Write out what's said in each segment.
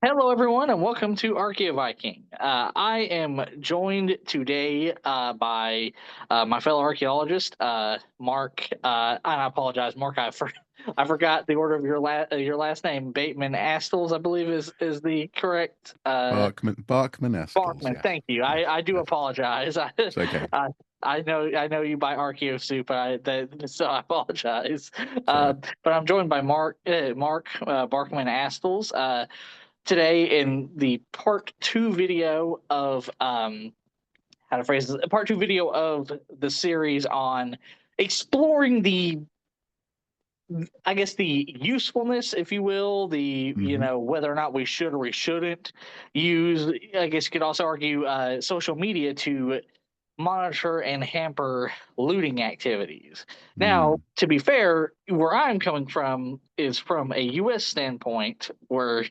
Hello, everyone, and welcome to Archaeoviking. I am joined today by my fellow archaeologist, Mark. And I apologize, Mark. I forgot the order of your last name. Bateman Astles, I believe, is the correct. Barkman Eskills, Barkman. yes. Thank you. Yes, I do yes. apologize. It's okay. I, I know you by Archeo Soup. So I apologize. It's all right. But I'm joined by Mark Barkman Astles. Today in the part two video of how to phrase this, part two video of the series on exploring the, I guess, the usefulness, if you will, the, Mm-hmm. whether or not we should or we shouldn't use, I guess you could also argue, social media to monitor and hamper looting activities. Now, Mm. to be fair, where I'm coming from is from a U.S. standpoint, where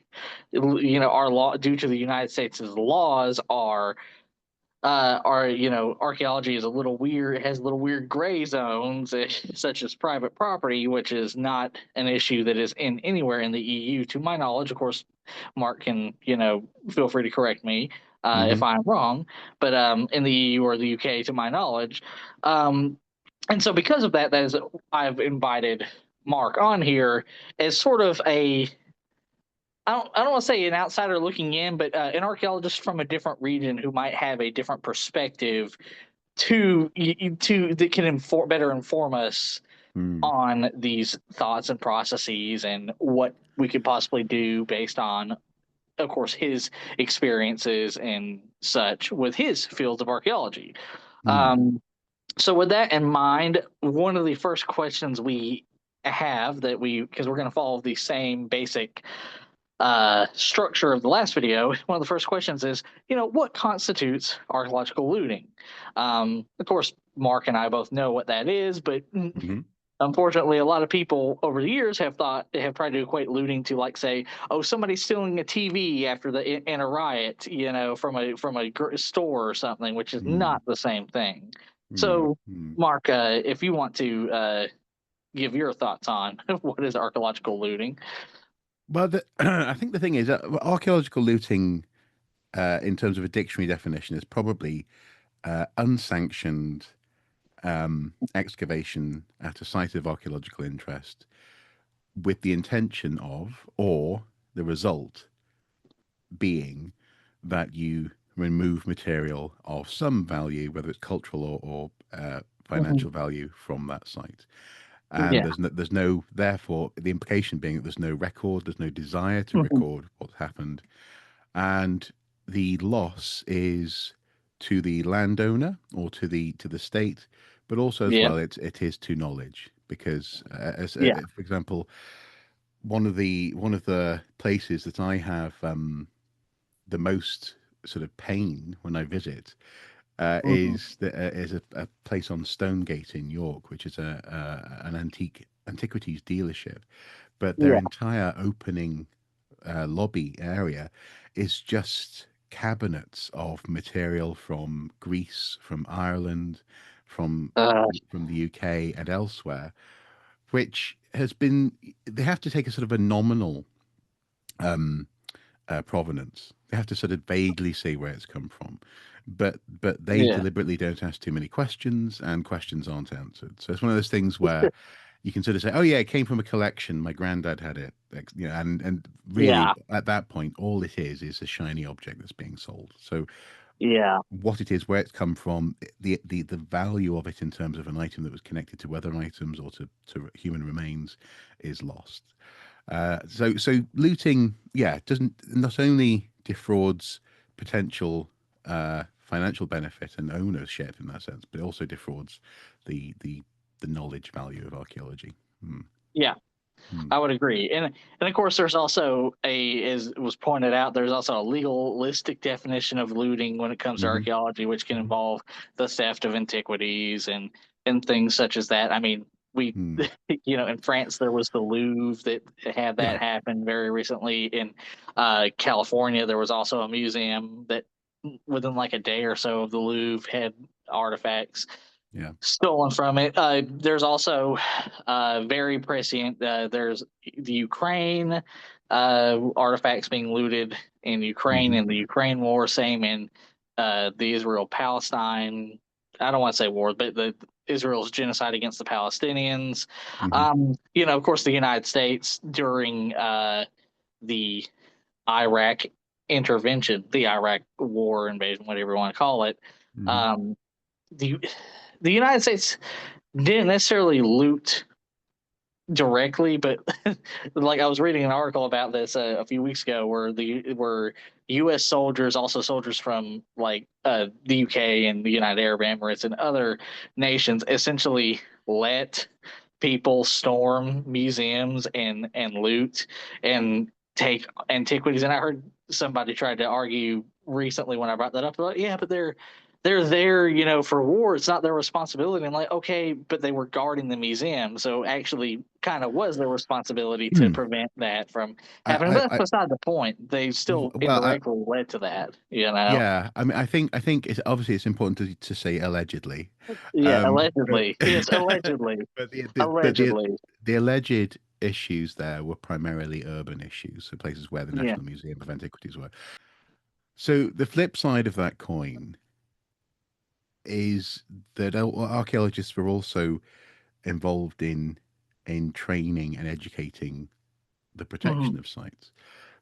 our law, due to the United States' laws, are archaeology is a little weird, has little weird gray zones, such as private property, which is not an issue that is in anywhere in the EU to my knowledge. Of course, Mark can feel free to correct me Mm-hmm. if I'm wrong, but in the EU or the UK to my knowledge. Um, and so because of that, I've invited Mark on here as sort of a, I don't want to say an outsider looking in, but an archaeologist from a different region who might have a different perspective to that can better inform us Mm. on these thoughts and processes and what we could possibly do based on, of course, his experiences and such with his fields of archaeology. Mm. So with that in mind, one of the first questions we have that because we're going to follow the same basic structure of the last video, one of the first questions is, what constitutes archaeological looting? Of course, Mark and I both know what that is, but Mm-hmm. unfortunately, a lot of people over the years have tried to equate looting to, like, say, oh, somebody's stealing a TV after in a riot, from a store or something, which is Mm. not the same thing. Mm. So, Mm. Mark, if you want to give your thoughts on what is archaeological looting. Well, I think the thing is that archaeological looting, in terms of a dictionary definition, is probably unsanctioned excavation at a site of archaeological interest with the intention of, or the result being, that you remove material of some value, whether it's cultural or Mhm. financial value, from that site. And Yeah. there's no, therefore, the implication being that there's no record, there's no desire to Mhm. record what's happened, and the loss is to the landowner or to the state, but also as Yeah. well it is to knowledge because, Yeah. for example, one of the places that I have the most sort of pain when I visit Mhm. is a place on Stonegate in York, which is an antiquities dealership, but their Yeah. entire opening lobby area is just cabinets of material from Greece, from Ireland, from Uh, from the UK and elsewhere, which has been, they have to take a sort of a nominal provenance. They have to sort of vaguely say where it's come from, but they yeah. deliberately don't ask too many questions, and questions aren't answered. So it's one of those things where you can sort of say, "Oh yeah, it came from a collection. My granddad had it," and really Yeah. at that point, all it is a shiny object that's being sold. So Yeah. what it is, where it's come from, the value of it in terms of an item that was connected to other items or to human remains is lost. So looting, yeah, doesn't not only defrauds potential financial benefit and ownership in that sense, but it also defrauds the knowledge value of archaeology. Hmm. Yeah. Hmm. I would agree. And of course there's also as was pointed out, there's also a legalistic definition of looting when it comes to Hmm. archaeology, which can Hmm. involve the theft of antiquities and things such as that. I mean, we Hmm. in France there was the Louvre that had Yeah. that happen very recently. In California there was also a museum that within like a day or so of the Louvre had artifacts. Yeah. stolen from it. There's also very prescient. There's the Ukraine artifacts being looted in Ukraine Hmm. in the Ukraine war. Same in the Israel Palestine. I don't want to say war, but the Israel's genocide against the Palestinians. Hmm. Of course, the United States during the Iraq intervention, the Iraq war invasion, whatever you want to call it. Hmm. Um, the the United States didn't necessarily loot directly, but like I was reading an article about this a few weeks ago, where U.S. soldiers, also soldiers from like the UK and the United Arab Emirates and other nations, essentially let people storm museums and loot and take antiquities. And I heard somebody tried to argue recently when I brought that up, like, yeah, but they're there, for war. It's not their responsibility. I'm like, okay, but they were guarding the museum, so actually, kind of was their responsibility to prevent that from happening. But that's beside the point. They still Well, indirectly led to that. yeah. I mean, I think it's obviously it's important to say allegedly, Yeah, but allegedly. Yes, allegedly. but Allegedly. the alleged issues there were primarily urban issues, so places where the Yeah. National Museum of Antiquities were. So the flip side of that coin is that archaeologists were also involved in training and educating the protection Mhm. of sites.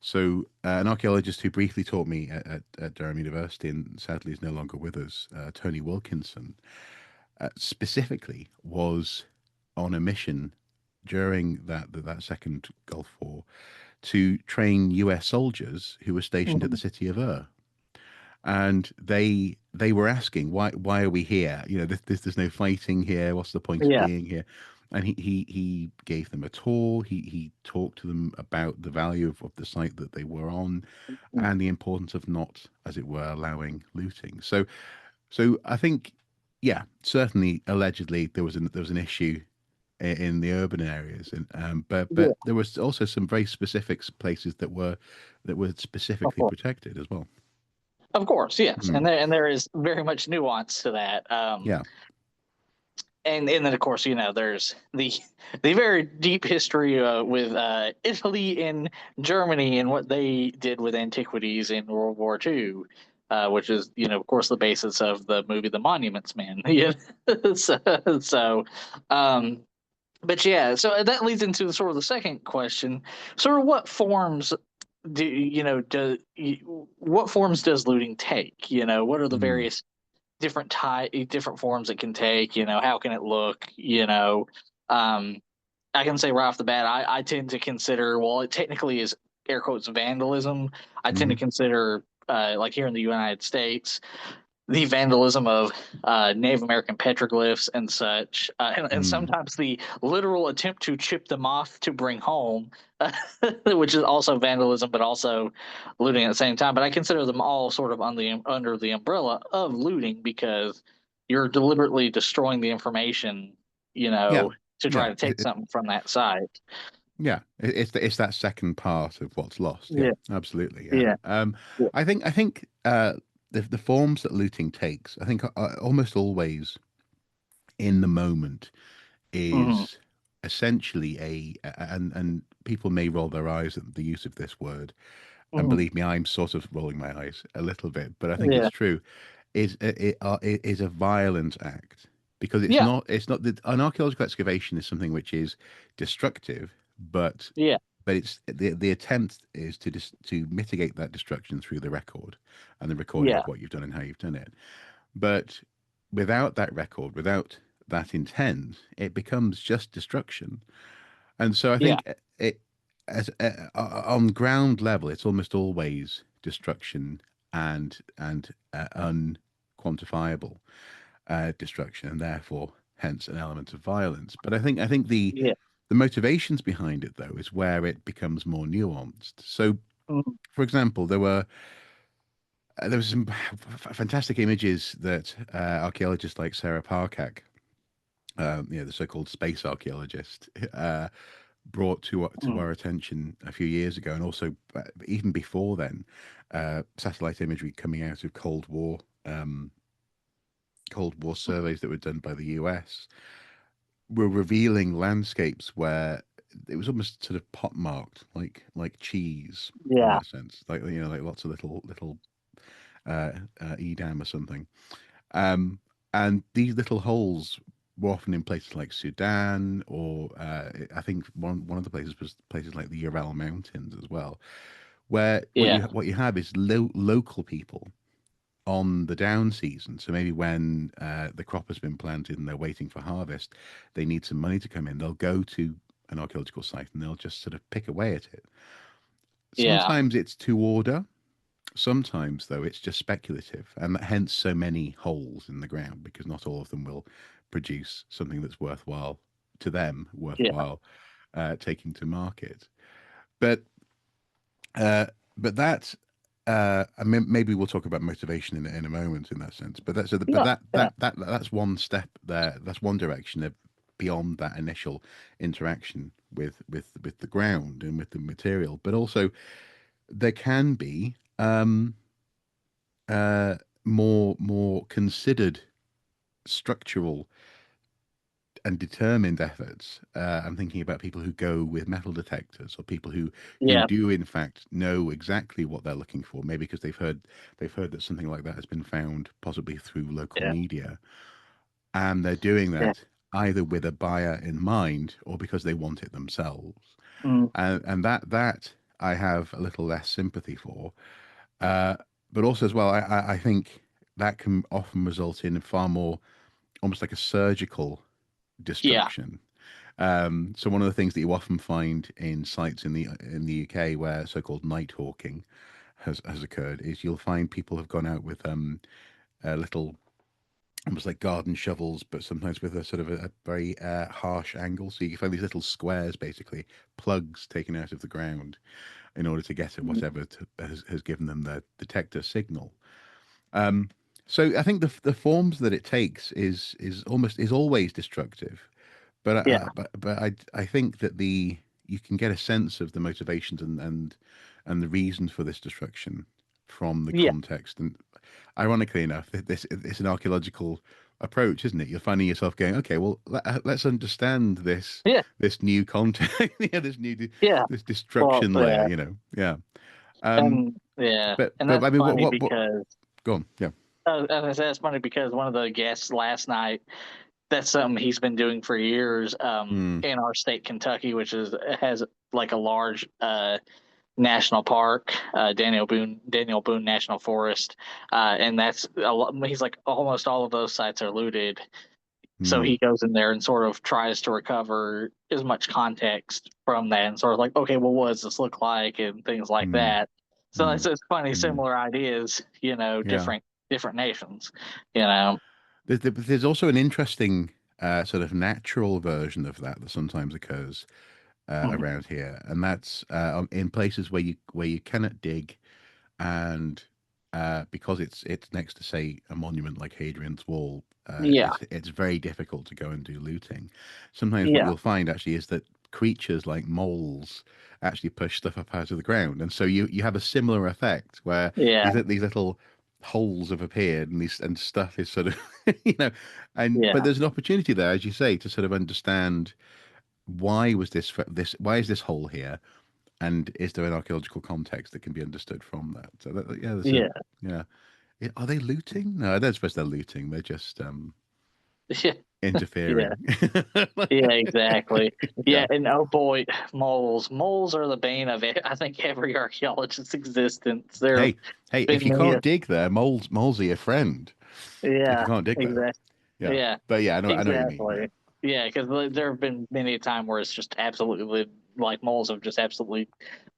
So, an archaeologist who briefly taught me at Durham University and sadly is no longer with us, Tony Wilkinson, specifically was on a mission during that second Gulf War to train U.S. soldiers who were stationed at the Mhm. city of and they were asking why are we here? You know, there's no fighting here. What's the point of Yeah. being here? And he gave them a tour. He talked to them about the value of the site that they were on, Mhm. and the importance of not, as it were, allowing looting. So I think, yeah, certainly allegedly there was an issue in the urban areas, and Yeah. but there was also some very specific places that were Of specifically course. protected as well. Of course, yes, Hmm. and there is very much nuance to that. Yeah. And then of course there's the very deep history with Italy and Germany and what they did with antiquities in World War II, which is of course the basis of the movie The Monuments Men. Yeah. so um, but yeah, so that leads into sort of the second question. Sort of what forms does looting take? What are the Mm. various different forms it can take? How can it look? um I can say right off the bat, I tend to consider, well, it technically is air quotes vandalism. I tend to Hmm. consider, like here in the United States, the vandalism of Native American petroglyphs and such, and Mm. sometimes the literal attempt to chip them off to bring home, which is also vandalism, but also looting at the same time. But I consider them all sort of under the umbrella of looting because you're deliberately destroying the information, Yeah. to try Yeah. to take something from that site. Yeah. It's that second part of what's lost. Yeah. Yeah, Absolutely. Yeah. yeah, yeah. I think the forms that looting takes, I think, are almost always in the moment Hmm. is essentially and people may roll their eyes at the use of this word, and Hmm. believe me, I'm sort of rolling my eyes a little bit, but I think it's Yeah, true. It is a violent act because yeah, it's not an archaeological excavation is something which is destructive, but yeah, it's the attempt is to mitigate that destruction through the record and the recording yeah, of what you've done and how you've done it. But without that record, without that intent, it becomes just destruction. And so I yeah, think it, as on ground level, it's almost always destruction and unquantifiable destruction, and therefore, hence, an element of violence. But I think yeah. the motivations behind it, though, is where it becomes more nuanced. So, Mhm. for example, there was some fantastic images that archaeologists like Sarah Parcak, the so-called space archaeologist, brought to Mhm. our attention a few years ago, and also even before then, satellite imagery coming out of Cold War Cold War surveys that were done by the US were revealing landscapes where it was almost sort of pockmarked, like cheese in Yeah, that sense, like like lots of little Edam or something. Um, and these little holes were often in places like Sudan, or I think one of the places was places like the Ural Mountains as well, where yeah, what you have is local people on the down season. So maybe when the crop has been planted and they're waiting for harvest, they need some money to come in. They'll go to an archaeological site and they'll just sort of pick away at it. yeah, Sometimes it's to order. Sometimes, though, it's just speculative, and hence so many holes in the ground because not all of them will produce something that's worthwhile to them, yeah, worthwhile taking to market. But uh, but that I mean, maybe we'll talk about motivation in a moment in that sense. But but yeah, yeah, that's one step there. That's one direction of beyond that initial interaction with the ground and with the material. But also there can be uh, more considered structural and determined efforts. I'm thinking about people who go with metal detectors, or people who yeah, do in fact know exactly what they're looking for. Maybe because they've heard that something like that has been found, possibly through local yeah, media, and they're doing yeah. that either with a buyer in mind or because they want it themselves. Mm, And that I have a little less sympathy for. Uh, but also as well, I think that can often result in far more almost like a surgical yeah, destruction. So one of the things that you often find in sites in the UK where so-called night hawking has occurred is you'll find people have gone out with little almost like garden shovels, but sometimes with a sort of a very harsh angle. So you can find these little squares, basically plugs taken out of the ground in order to get at mm, whatever has given them the detector signal. Um, so I think the forms that it takes is always destructive, but yeah, I think that the you can get a sense of the motivations and the reasons for this destruction from the yeah, context. And ironically enough, this it's an archaeological approach, isn't it? You're finding yourself going, okay, well, let's understand yeah, this new context, yeah, yeah. this Well, destruction layer, yeah, yeah. Um, and yeah, and but that's I mean, funny what? because Go on, yeah. as I said, it's funny because one of the guests last night, that's something he's been doing for years. Hmm. In our state, Kentucky, which has like a large national park, Daniel Boone National Forest, and that's a lot. He's like almost all of those sites are looted, so Hmm. he goes in there and sort of tries to recover as much context from that, and sort of like, okay, well, what does this look like, and things like Hmm. that. So Hmm. it's funny, Hmm. similar ideas, Yeah. different nations, you know. There's also an interesting sort of natural version of that that sometimes occurs Mhm. around here, and that's in places where you cannot dig, and because it's next to say a monument like Hadrian's Wall, Yeah, it's very difficult to go and do looting. Sometimes what yeah, you'll find actually is that creatures like moles actually push stuff up out of the ground, and so you have a similar effect where yeah, these little holes have appeared and these and stuff is sort of you know and but yeah, there's an opportunity there, as you say, to sort of understand why is this hole here, and is there an archaeological context that can be understood from that? So yeah, there's a yeah, yeah. Are they looting? No, I don't suppose they're looting. They're just yeah, yeah. interfering. Yeah, exactly. Yeah. Yeah, and oh boy, moles. Moles are the bane of it. I think every archaeologist's existence. There have Hey, if been you many. can't dig there, moles are your friend. If you Yeah, can't dig there, exactly. yeah. Yeah, But yeah, I know what you mean. Yeah. exactly. Yeah, because there have been many a time where it's just absolutely like moles have just absolutely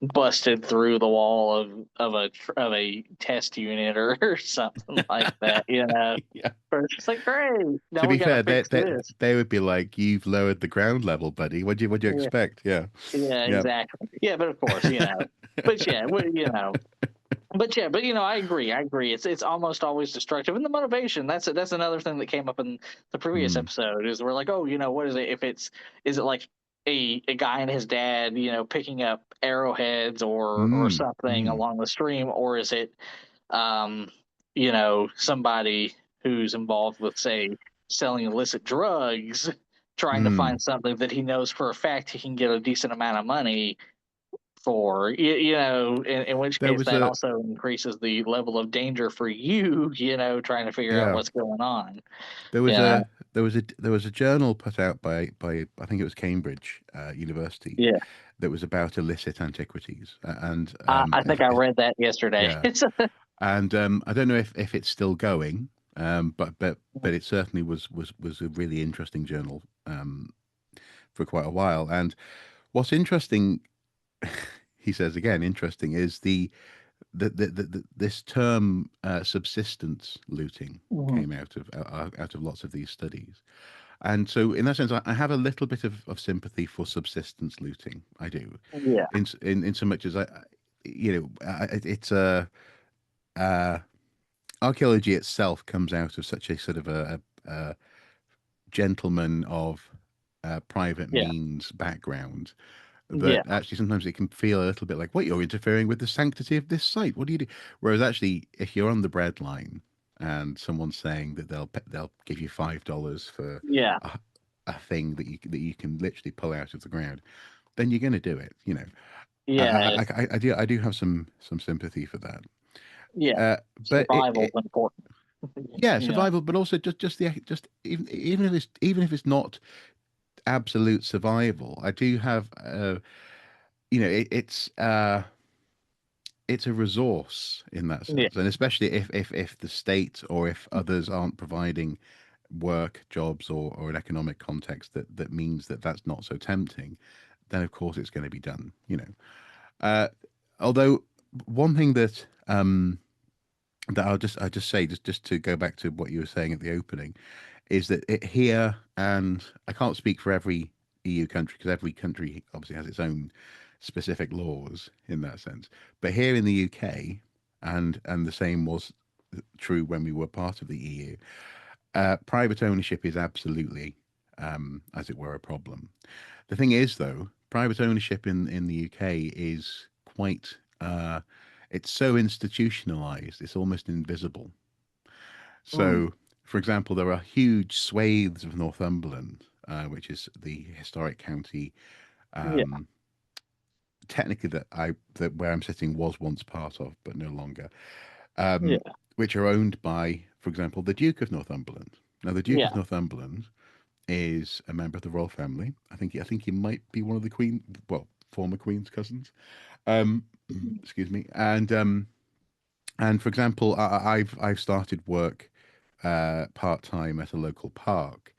busted through the wall of a test unit or something like that. Yeah. Or it's just like great. To Now we be got to fair, fix this. they would be like, "You've lowered the ground level, buddy. What do you Yeah, expect?" Yeah. yeah, Yeah. exactly. Yeah, but of course, but yeah, but I agree. I agree. It's almost always destructive, and the motivation. That's another thing that came up in the previous Hmm. episode. Is we're like, oh, what is it? If is it like a guy and his dad, picking up arrowheads or something Hmm. along the stream, or is it, um, somebody who's involved with, say, selling illicit drugs, trying to Mm. find something that he knows for a fact he can get a decent amount of money for. In which There case was that a also increases the level of danger for you, trying to figure out yeah. what's going on. There You was know, a journal put out by I think it was Cambridge University yeah. that was about illicit antiquities and I think I read that yesterday. yeah, and I don't know if it's still going, but it certainly was a really interesting journal for quite a while. And what's interesting, he says again, interesting is this term subsistence looting Mhm. came out of lots of these studies. And so, in that sense, I have a little bit of sympathy for subsistence looting. I do, Yeah, in so much as it's a archaeology itself comes out of such a sort of a gentleman of private yeah, means background that yeah, actually sometimes it can feel a little bit like, what, you're interfering with the sanctity of this site. What do you do? Whereas actually, if you're on the bread line and someone's saying that they'll give you $5 for yeah, a thing that you can literally pull out of the ground, then you're going to do it. yeah, I do have some sympathy for that. yeah. But Survival's important. yeah, You know, survival, but also just even if it's not absolute survival, I do have it's a resource in that yeah, sense, and especially if the state or if others aren't providing work, jobs, or an economic context that means that that's not so tempting, then of course it's going to be done. Uh, although one thing that I just say just to go back to what you were saying at the opening is that it here, and I can't speak for every EU country because every country obviously has its own specific laws in that sense. But here in the UK, and the same was true when we were part of the EU, private ownership is absolutely, as it were, a problem. The thing is, though, private ownership in the UK is quite. It's so institutionalized; it's almost invisible. mm, So, for example, there are huge swathes of Northumberland, which is the historic county. yeah, Um, Technically, that where I'm sitting was once part of, but no longer. yeah, Which are owned by, for example, the Duke of Northumberland. Now, the Duke of yeah, Northumberland is a member of the royal family. I think he might be one of the Queen, well, former Queen's cousins. Um, excuse me. And for example, I've started work part time at a local park,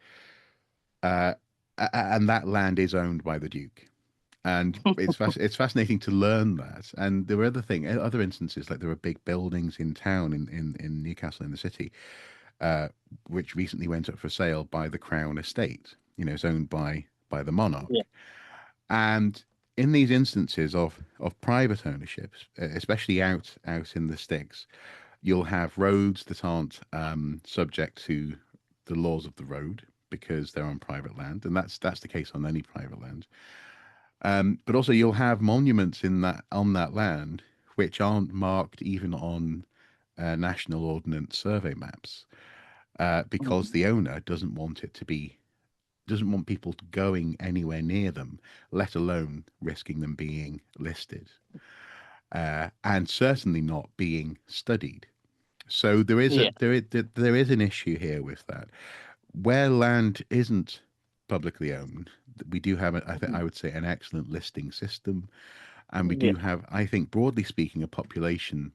uh, and that land is owned by the Duke. And it's fascinating to learn that. And there were other instances, like there are big buildings in town in Newcastle in the city, uh, which recently went up for sale by the Crown Estate. It's owned by the yeah, monarch. And in these instances of private ownership, especially out in the sticks, you'll have roads that aren't subject to the laws of the road because they're on private land, and that's the case on any private land. But also, you'll have monuments in that on that land which aren't marked even on national ordnance survey maps because mm, the owner doesn't want people going anywhere near them, let alone risking them being listed, and certainly not being studied. So yeah, there is an issue here with that. Where land isn't publicly owned, we do have, I mm, would say, an excellent listing system, and we yeah, do have, I think, broadly speaking, a population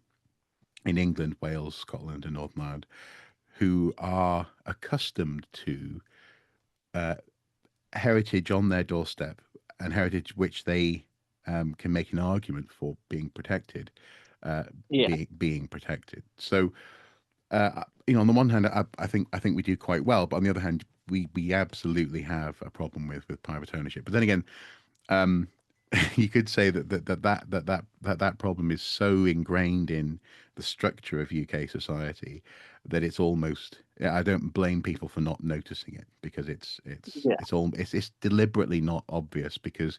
in England, Wales, Scotland, and Northern Ireland who are accustomed to heritage on their doorstep and heritage which they can make an argument for being protected, yeah, being protected. So, on the one hand, I think we do quite well, but on the other hand, we absolutely have a problem with private ownership. But then again, you could say that problem is so ingrained in the structure of UK society that it's almost, I don't blame people for not noticing it because yeah, it's deliberately not obvious because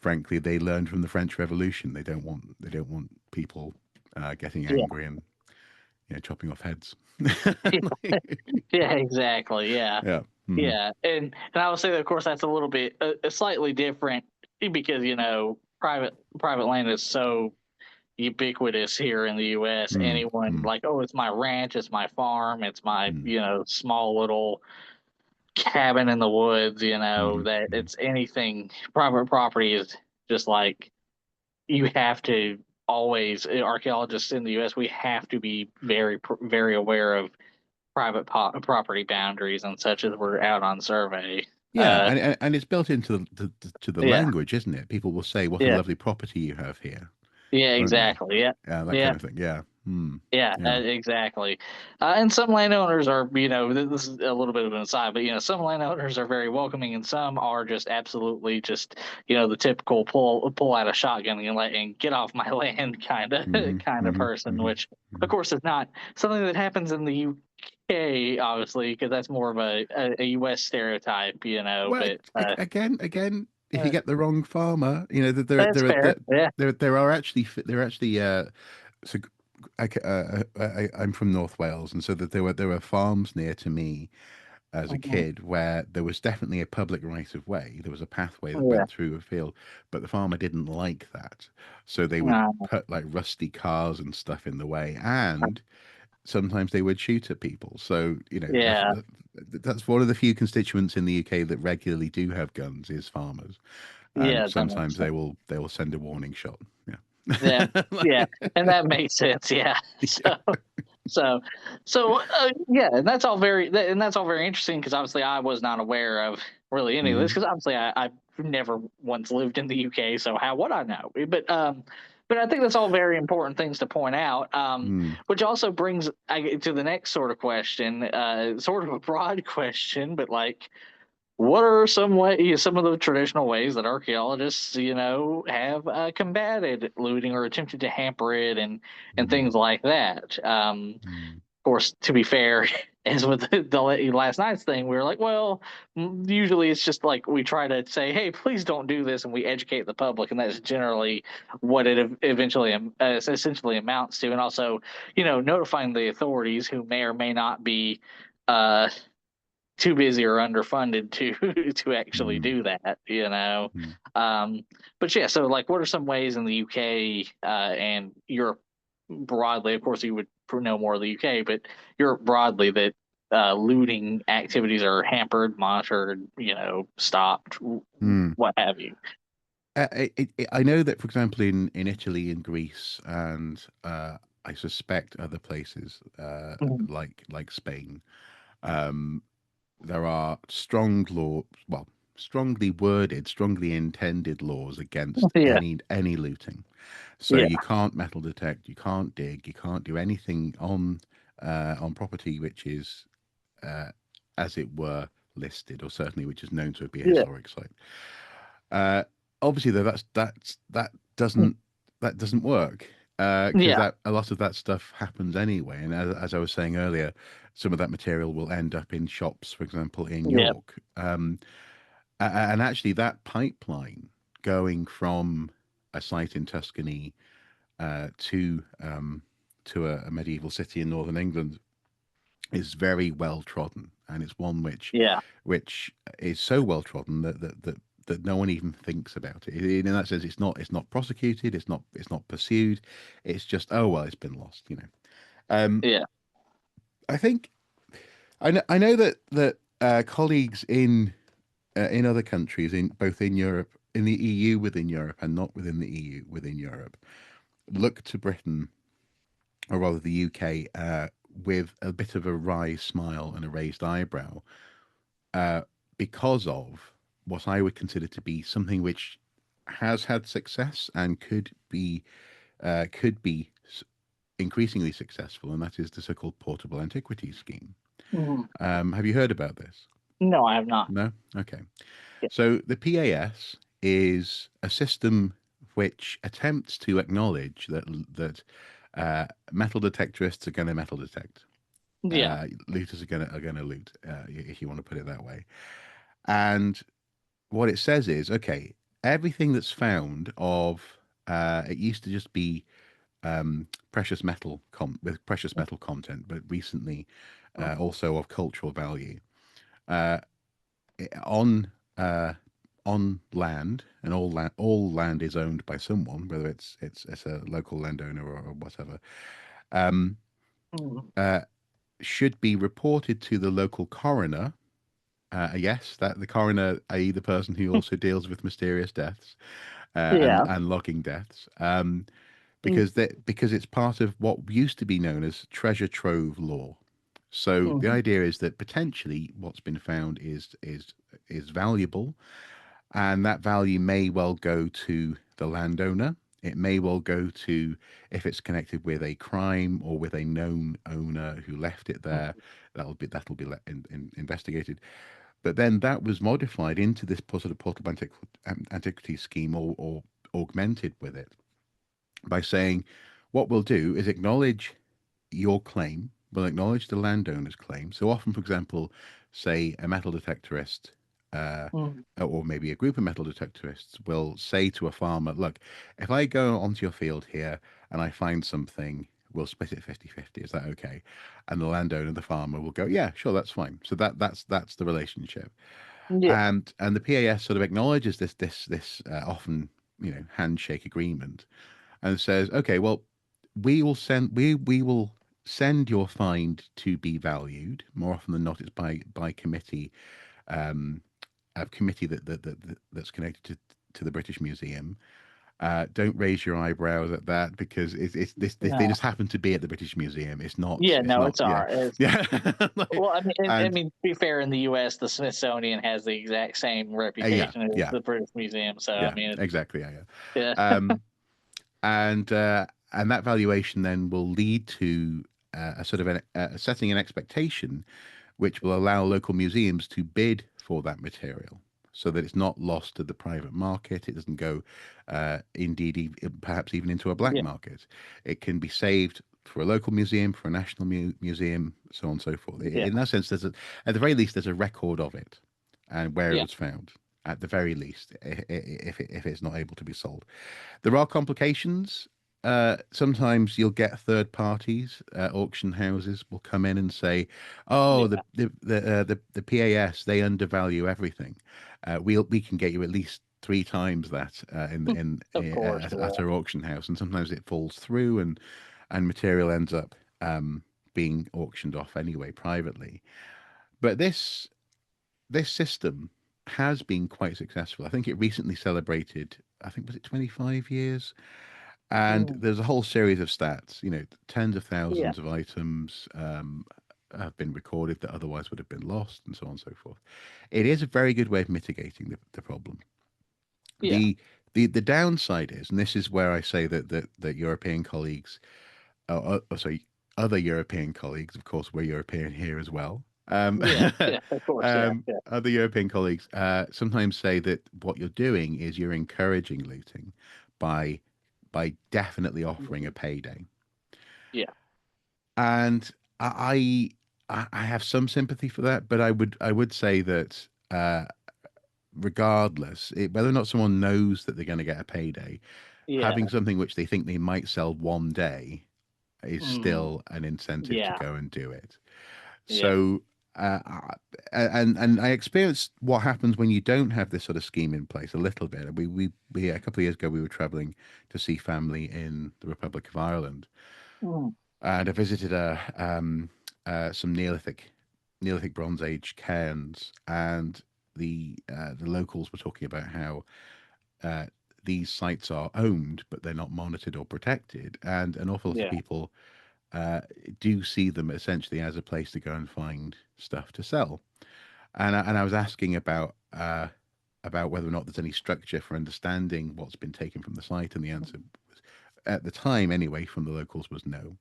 frankly they learned from the French Revolution they don't want people getting yeah, angry and chopping off heads. Yeah, exactly. Yeah. Yeah. Mm, Yeah. And I would say that of course that's a little bit slightly different because private land is so ubiquitous here in the US. mm, Anyone mm, like, oh, it's my ranch, it's my farm, it's my, mm, small little cabin in the woods, mm, that mm. it's anything private property is just like you have to always archaeologists in the US we have to be very aware of property boundaries and such as we're out on survey. Yeah, and it's built into the Yeah, language, isn't it? People will say, "What a yeah, lovely property you have here," yeah, won't they? exactly. Yeah, Yeah, that yeah, kind of thing. Yeah. Hmm. yeah, Yeah. exactly. And some landowners are, this is a little bit of an aside, but some landowners are very welcoming, and some are just absolutely just, the typical pull out a shotgun and get off my land kind of Hmm. kind of Hmm. person, Hmm. which of course is not something that happens in the UK, obviously, because that's more of a US stereotype, Well, but again, if you uh, get the wrong farmer, that's fair. Yeah. there are actually so I'm from North Wales, and so that there were farms near to me as a Mhm. kid where there was definitely a public right of way. There was a pathway that Yeah. went through a field, but the farmer didn't like that, so they would Uh, put like rusty cars and stuff in the way, and sometimes they would shoot at people. So yeah. that's one of the few constituents in the UK that regularly do have guns is farmers, and Yeah. That makes sometimes sense. they will send a warning shot. Yeah, Yeah. yeah, Like, and that makes sense. Yeah, yeah. so, yeah, and that's all very interesting because obviously I was not aware of really any of this Hmm. because obviously I've never once lived in the UK, so how would I know? But I think that's all very important things to point out. Mm, Which also brings to the next sort of question, sort of a broad question, but like what are some of the traditional ways that archaeologists, have combated looting or attempted to hamper it and mm, things like that? mm, Of course, to be fair, as with the last night's thing, we were like, well, usually it's just like we try to say, hey, please don't do this, and we educate the public, and that's generally what it eventually essentially amounts to, and also, notifying the authorities who may or may not be. Uh, Too busy or underfunded to to actually mm, do that, mm, but yeah, so like what are some ways in the UK and Europe broadly, of course you would know more of the UK, but Europe broadly, that looting activities are hampered, monitored, stopped, mm. what have you. I know that, for example, in Italy, in Greece, and I suspect other places Mhm. like Spain, um, there are strong law, well, strongly worded, strongly intended laws against Yeah, any looting. So yeah, you can't metal detect, you can't dig, you can't do anything on property which is, uh, as it were, listed, or certainly which is known to be a yeah, historic site. Uh, Obviously, though, that doesn't work because yeah, that a lot of that stuff happens anyway. And as I was saying earlier, some of that material will end up in shops, for example, in yeah, York. And actually, that pipeline going from a site in Tuscany to a medieval city in northern England is very well trodden, and it's one yeah, which is so well trodden that no one even thinks about it. In that sense, it's not prosecuted, it's not pursued. It's just, oh well, it's been lost. yeah, I think I know that colleagues in other countries, in both in Europe, in the EU within Europe, and not within the EU within Europe, look to Britain, or rather the UK, with a bit of a wry smile and a raised eyebrow, uh, because of what I would consider to be something which has had success and could be increasingly successful, and that is the so-called portable antiquities scheme. Mhm. Have you heard about this? No, I have not. No? Okay. Yeah, So the PAS is a system which attempts to acknowledge that metal detectorists are going to metal detect. yeah, Looters are gonna loot, if you want to put it that way. And what it says is, okay, everything that's found of it used to just be with precious metal content, but recently also of cultural value uh, on on land, and all land is owned by someone, whether it's a local landowner or whatever. Um, Mm. uh, should be reported to the local coroner. Yes, that the coroner, i.e., the person who also deals with mysterious deaths Yeah. and logging deaths, Mm. because it's part of what used to be known as treasure trove law. So the Mm. idea is that potentially what's been found is valuable, and that value may well go to the landowner. It may well go to, if it's connected with a crime or with a known owner who left it there, that'll be investigated. But then that was modified into this sort of portable antiquity scheme, or augmented with it by saying, what we'll do is acknowledge your claim, we'll acknowledge the landowner's claim. So often, for example, say a metal detectorist, Mm. or maybe a group of metal detectorists will say to a farmer, look, if I go onto your field here and I find something, we'll split it 50-50. Is that okay? And the landowner, the farmer, will go, yeah, sure, that's fine. So that's the relationship. Yeah. And the PAS sort of acknowledges this often, handshake agreement, and says, okay, well, we will send your find to be valued. More often than not, it's by committee, um, a committee that's connected to the British Museum. Don't raise your eyebrows at that, because they No. just happen to be at the British Museum. Yeah. It's No, not, it's all yeah, right. yeah. Well, I And mean, to be fair, in the U.S., the Smithsonian has the exact same yeah, reputation as yeah, the British Museum. So, I yeah, mean, exactly, yeah, yeah, yeah. And that valuation then will lead to a sort of setting an expectation, which will allow local museums to bid for that material, so that it's not lost to the private market. It doesn't go, perhaps even into a black yeah, market. It can be saved for a local museum, for a national museum, so on and so forth. yeah, In that sense, at the very least, there's a record of it and where it yeah, was found. At the very least, if it's not able to be sold, there are complications. Sometimes you'll get third parties, auction houses will come in and say, "Oh, yeah. the PAS, they undervalue everything. We can get you at least three times that Of course, at our auction house." And sometimes it falls through, and material ends up being auctioned off anyway privately. But this system has been quite successful. I think it recently celebrated, I think, was it 25 years? And mm, there's a whole series of stats, tens of yeah, thousands of items have been recorded that otherwise would have been lost, and so on and so forth. It is a very good way of mitigating the problem. yeah, The downside is, and this is where I say that European colleagues, sorry, other European colleagues, of course, we're European here as well. yeah, yeah. Of course, yeah, yeah, Other European colleagues sometimes say that what you're doing is you're encouraging looting by definitely offering a payday. yeah, And I have some sympathy for that, but I would say that regardless, whether or not someone knows that they're going to get a payday, yeah, having something which they think they might sell one day is mm, still an incentive to yeah, go and do it. yeah, So, and I experienced what happens when you don't have this sort of scheme in place a little bit. We a couple of years ago we were traveling to see family in the Republic of Ireland, mm, and I visited some Neolithic Bronze Age cairns, and the locals were talking about how uh, these sites are owned, but they're not monitored or protected, and an awful lot of yeah, people uh, do see them essentially as a place to go and find stuff to sell. And I was asking about whether or not there's any structure for understanding what's been taken from the site, and the answer was, at the time anyway, from the locals, was no.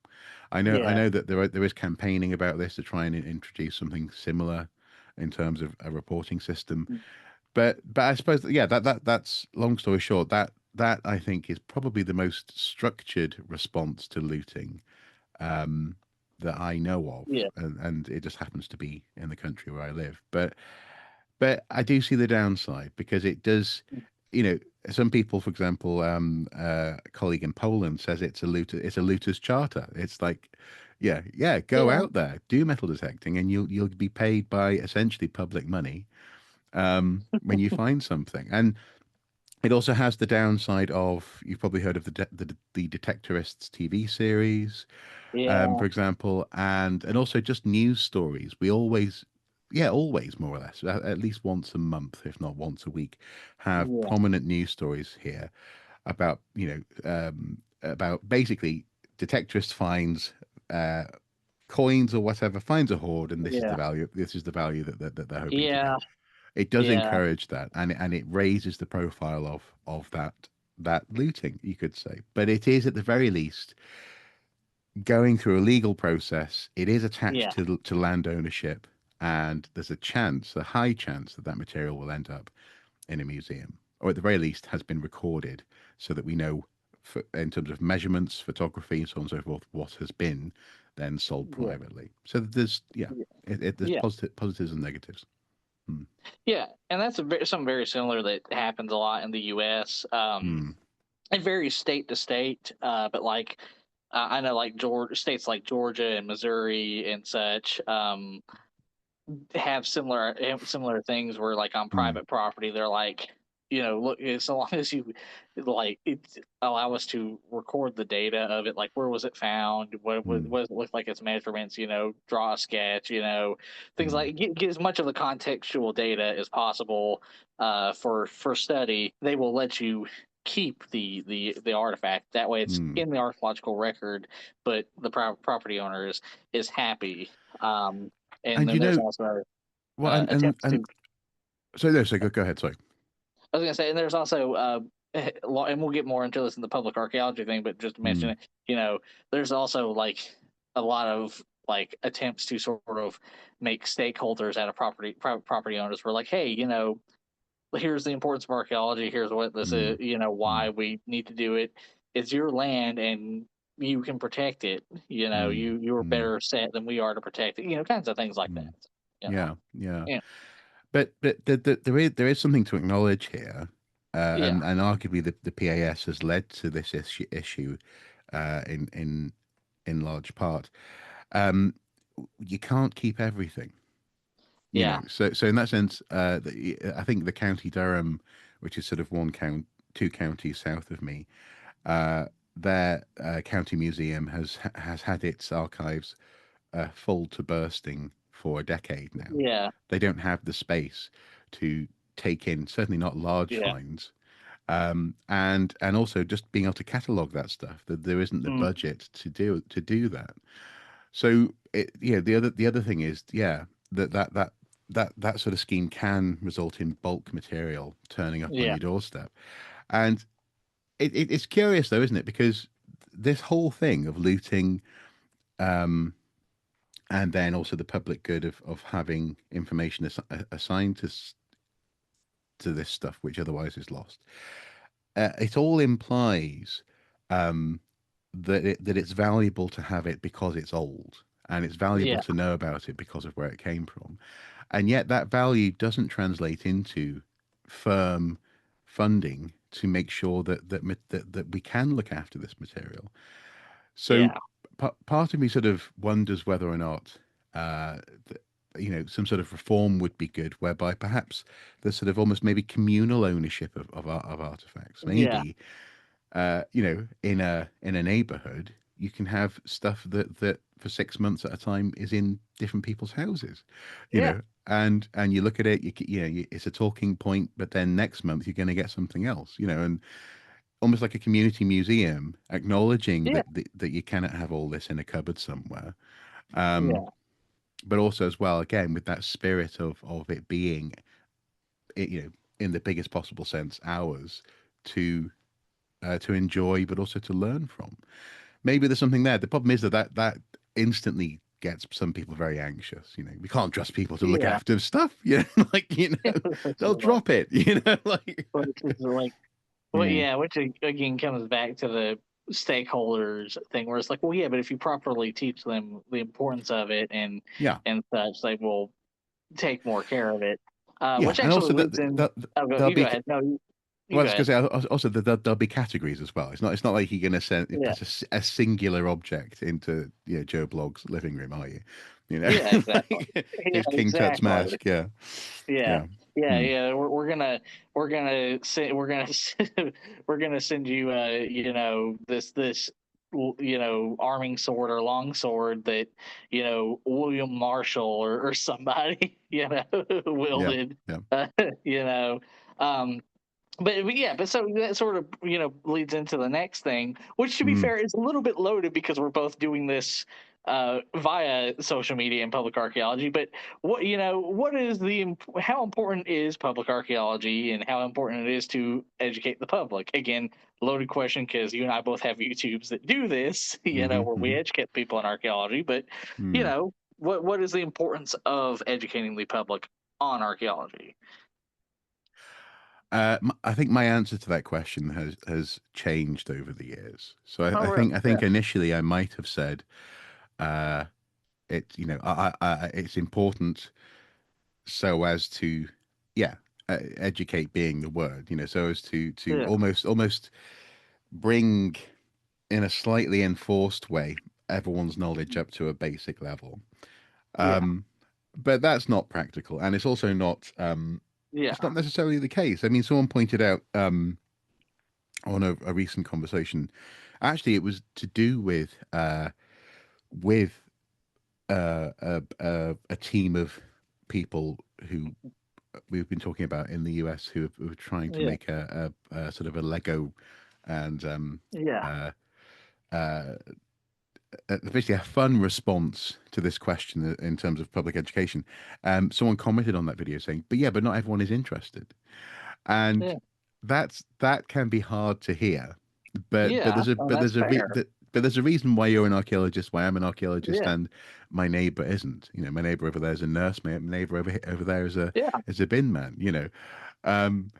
I yeah, know that there is campaigning about this to try and introduce something similar in terms of a reporting system. mm, But I suppose that, yeah, that's long story short, that I think is probably the most structured response to looting that I know of, yeah, and it just happens to be in the country where I live. But I do see the downside, because it does. you know, some people, for example, a colleague in Poland says it's a looter's charter. It's like, yeah, go Yeah, out there, do metal detecting, and you'll be paid by essentially public money when you find something. And it also has the downside of, you've probably heard of the Detectorists TV series, yeah, for example, and also just news stories. We always, yeah, always more or less, at least once a month, if not once a week, have yeah, prominent news stories here about, about basically detectorist finds coins or whatever, finds a hoard, and this is the yeah, value. This is the value that they're hoping to yeah, get. It does yeah, encourage that, and it raises the profile of that looting, you could say. But it is at the very least going through a legal process. It is attached yeah, to land ownership, and there's a chance, a high chance, that that material will end up in a museum, or at the very least has been recorded, so that we know, in terms of measurements, photography, and so on and so forth, what has been then sold yeah, privately. So there's, yeah, yeah, there's yeah. positives and negatives. Hmm. Yeah, and that's something very similar that happens a lot in the U.S. Hmm. It varies state to state, but like I know like Georgia, states like Georgia and Missouri and such. Have similar things where like on Hmm. private property they're like, look, so long as you like it allow us to record the data of it, like where was it found, Hmm. what does it look like, its measurements, draw a sketch, things Hmm. like get as much of the contextual data as possible for study. They will let you keep the artifact, that way it's Hmm. in the archaeological record, but the property owner is happy. And And then you there's know, also well, attempts to. so no, so go ahead. Sorry. I was gonna say, and there's also and we'll get more into this in the public archaeology thing, but just to mention Hmm. it, there's also like a lot of like attempts to sort of make stakeholders out of private property owners. We're like, hey, here's the importance of archaeology. Here's what this Hmm. is. Hmm. Why we need to do it. It's your land, and you can protect it. Hmm. You're Hmm. better set than we are to protect it. Kinds of things like Hmm. that. You know. Yeah. Yeah. Yeah. But there is something to acknowledge here, Yeah. and arguably the PAS has led to this issue, in large part. Um, you can't keep everything, Yeah. So in that sense, I think the County Durham, which is sort of two counties south of me, uh, their county museum has had its archives full to bursting for a decade now. Yeah. They don't have the space to take in, certainly not large Yeah. finds, and also just being able to catalog that stuff. That there isn't the Mm, budget to do that. So the other thing is, yeah, that sort of scheme can result in bulk material turning up on yeah. your doorstep, and it's curious though, isn't it? Because this whole thing of looting, um, and then also the public good of having information assigned to this stuff, which otherwise is lost. It all implies um, that it's valuable to have it because it's old, and it's valuable Yeah. to know about it because of where it came from, and yet that value doesn't translate into firm funding to make sure that we can look after this material. So Yeah. part of me sort of wonders whether or not, uh, th- some sort of reform would be good, whereby perhaps there's sort of almost maybe communal ownership of artifacts. Yeah. Maybe, in a neighborhood, you can have stuff that for 6 months at a time is in different people's houses, you Yeah. know, and you look at it, it's a talking point, but then next month you're going to get something else, and almost like a community museum, acknowledging Yeah. that you cannot have all this in a cupboard somewhere. Um, Yeah. but also as well, again, with that spirit of it being, in the biggest possible sense, ours to enjoy, but also to learn from. Maybe there's something there. The problem is that instantly gets some people very anxious. We can't trust people to look Yeah. after stuff. Like, Which is they'll like, drop it. Like, which is like, well, yeah, yeah, which again comes back to the stakeholders thing, where it's like, well, yeah, but if you properly teach them the importance of it yeah. and such, they will take more care of it. Yeah, Which and actually also leads in. Oh, there'll you go be ahead. No. You Well, go it's because ahead. also there'll be categories as well. It's not like you're going to send Yeah. put a singular object into Joe Blogg's living room, are you? You know, Yeah, exactly. like Yeah, his King Tut's exactly. mask. Yeah, Yeah. yeah, Yeah, mm, yeah. We're gonna send you this arming sword or long sword that William Marshall or somebody yeah, wielded. yeah. You know, um, but yeah, but so that sort of leads into the next thing, which to be Mm, fair is a little bit loaded because we're both doing this via social media and public archaeology. But what is how important is public archaeology and how important it is to educate the public? Again, loaded question because you and I both have YouTubes that do this, hmm, where we hmm, educate people in archaeology. But mm. what is the importance of educating the public on archaeology? I think my answer to that question has changed over the years. So Oh, really? I Yeah. think initially I might have said uh, it's important so as to yeah educate being the word, so as to Yeah. almost bring in a slightly enforced way everyone's knowledge up to a basic level. Yeah. um but that's not practical, and it's not Yeah. necessarily the case. I mean, someone pointed out on a recent conversation, actually it was to do with a team of people who we've been talking about in the US who are trying to Yeah. make a sort of a Lego and Yeah. uh, uh, basically a fun response to this question in terms of public education. Someone commented on that video saying, "But yeah, but not everyone is interested," and Yeah. that can be hard to hear. But Yeah. there's a Oh, but that's there's a fair. but there's a reason why you're an archaeologist, why I'm an archaeologist, Yeah. and my neighbor isn't. My neighbor over there is a nurse. My neighbor over there Yeah. is a bin man. Um,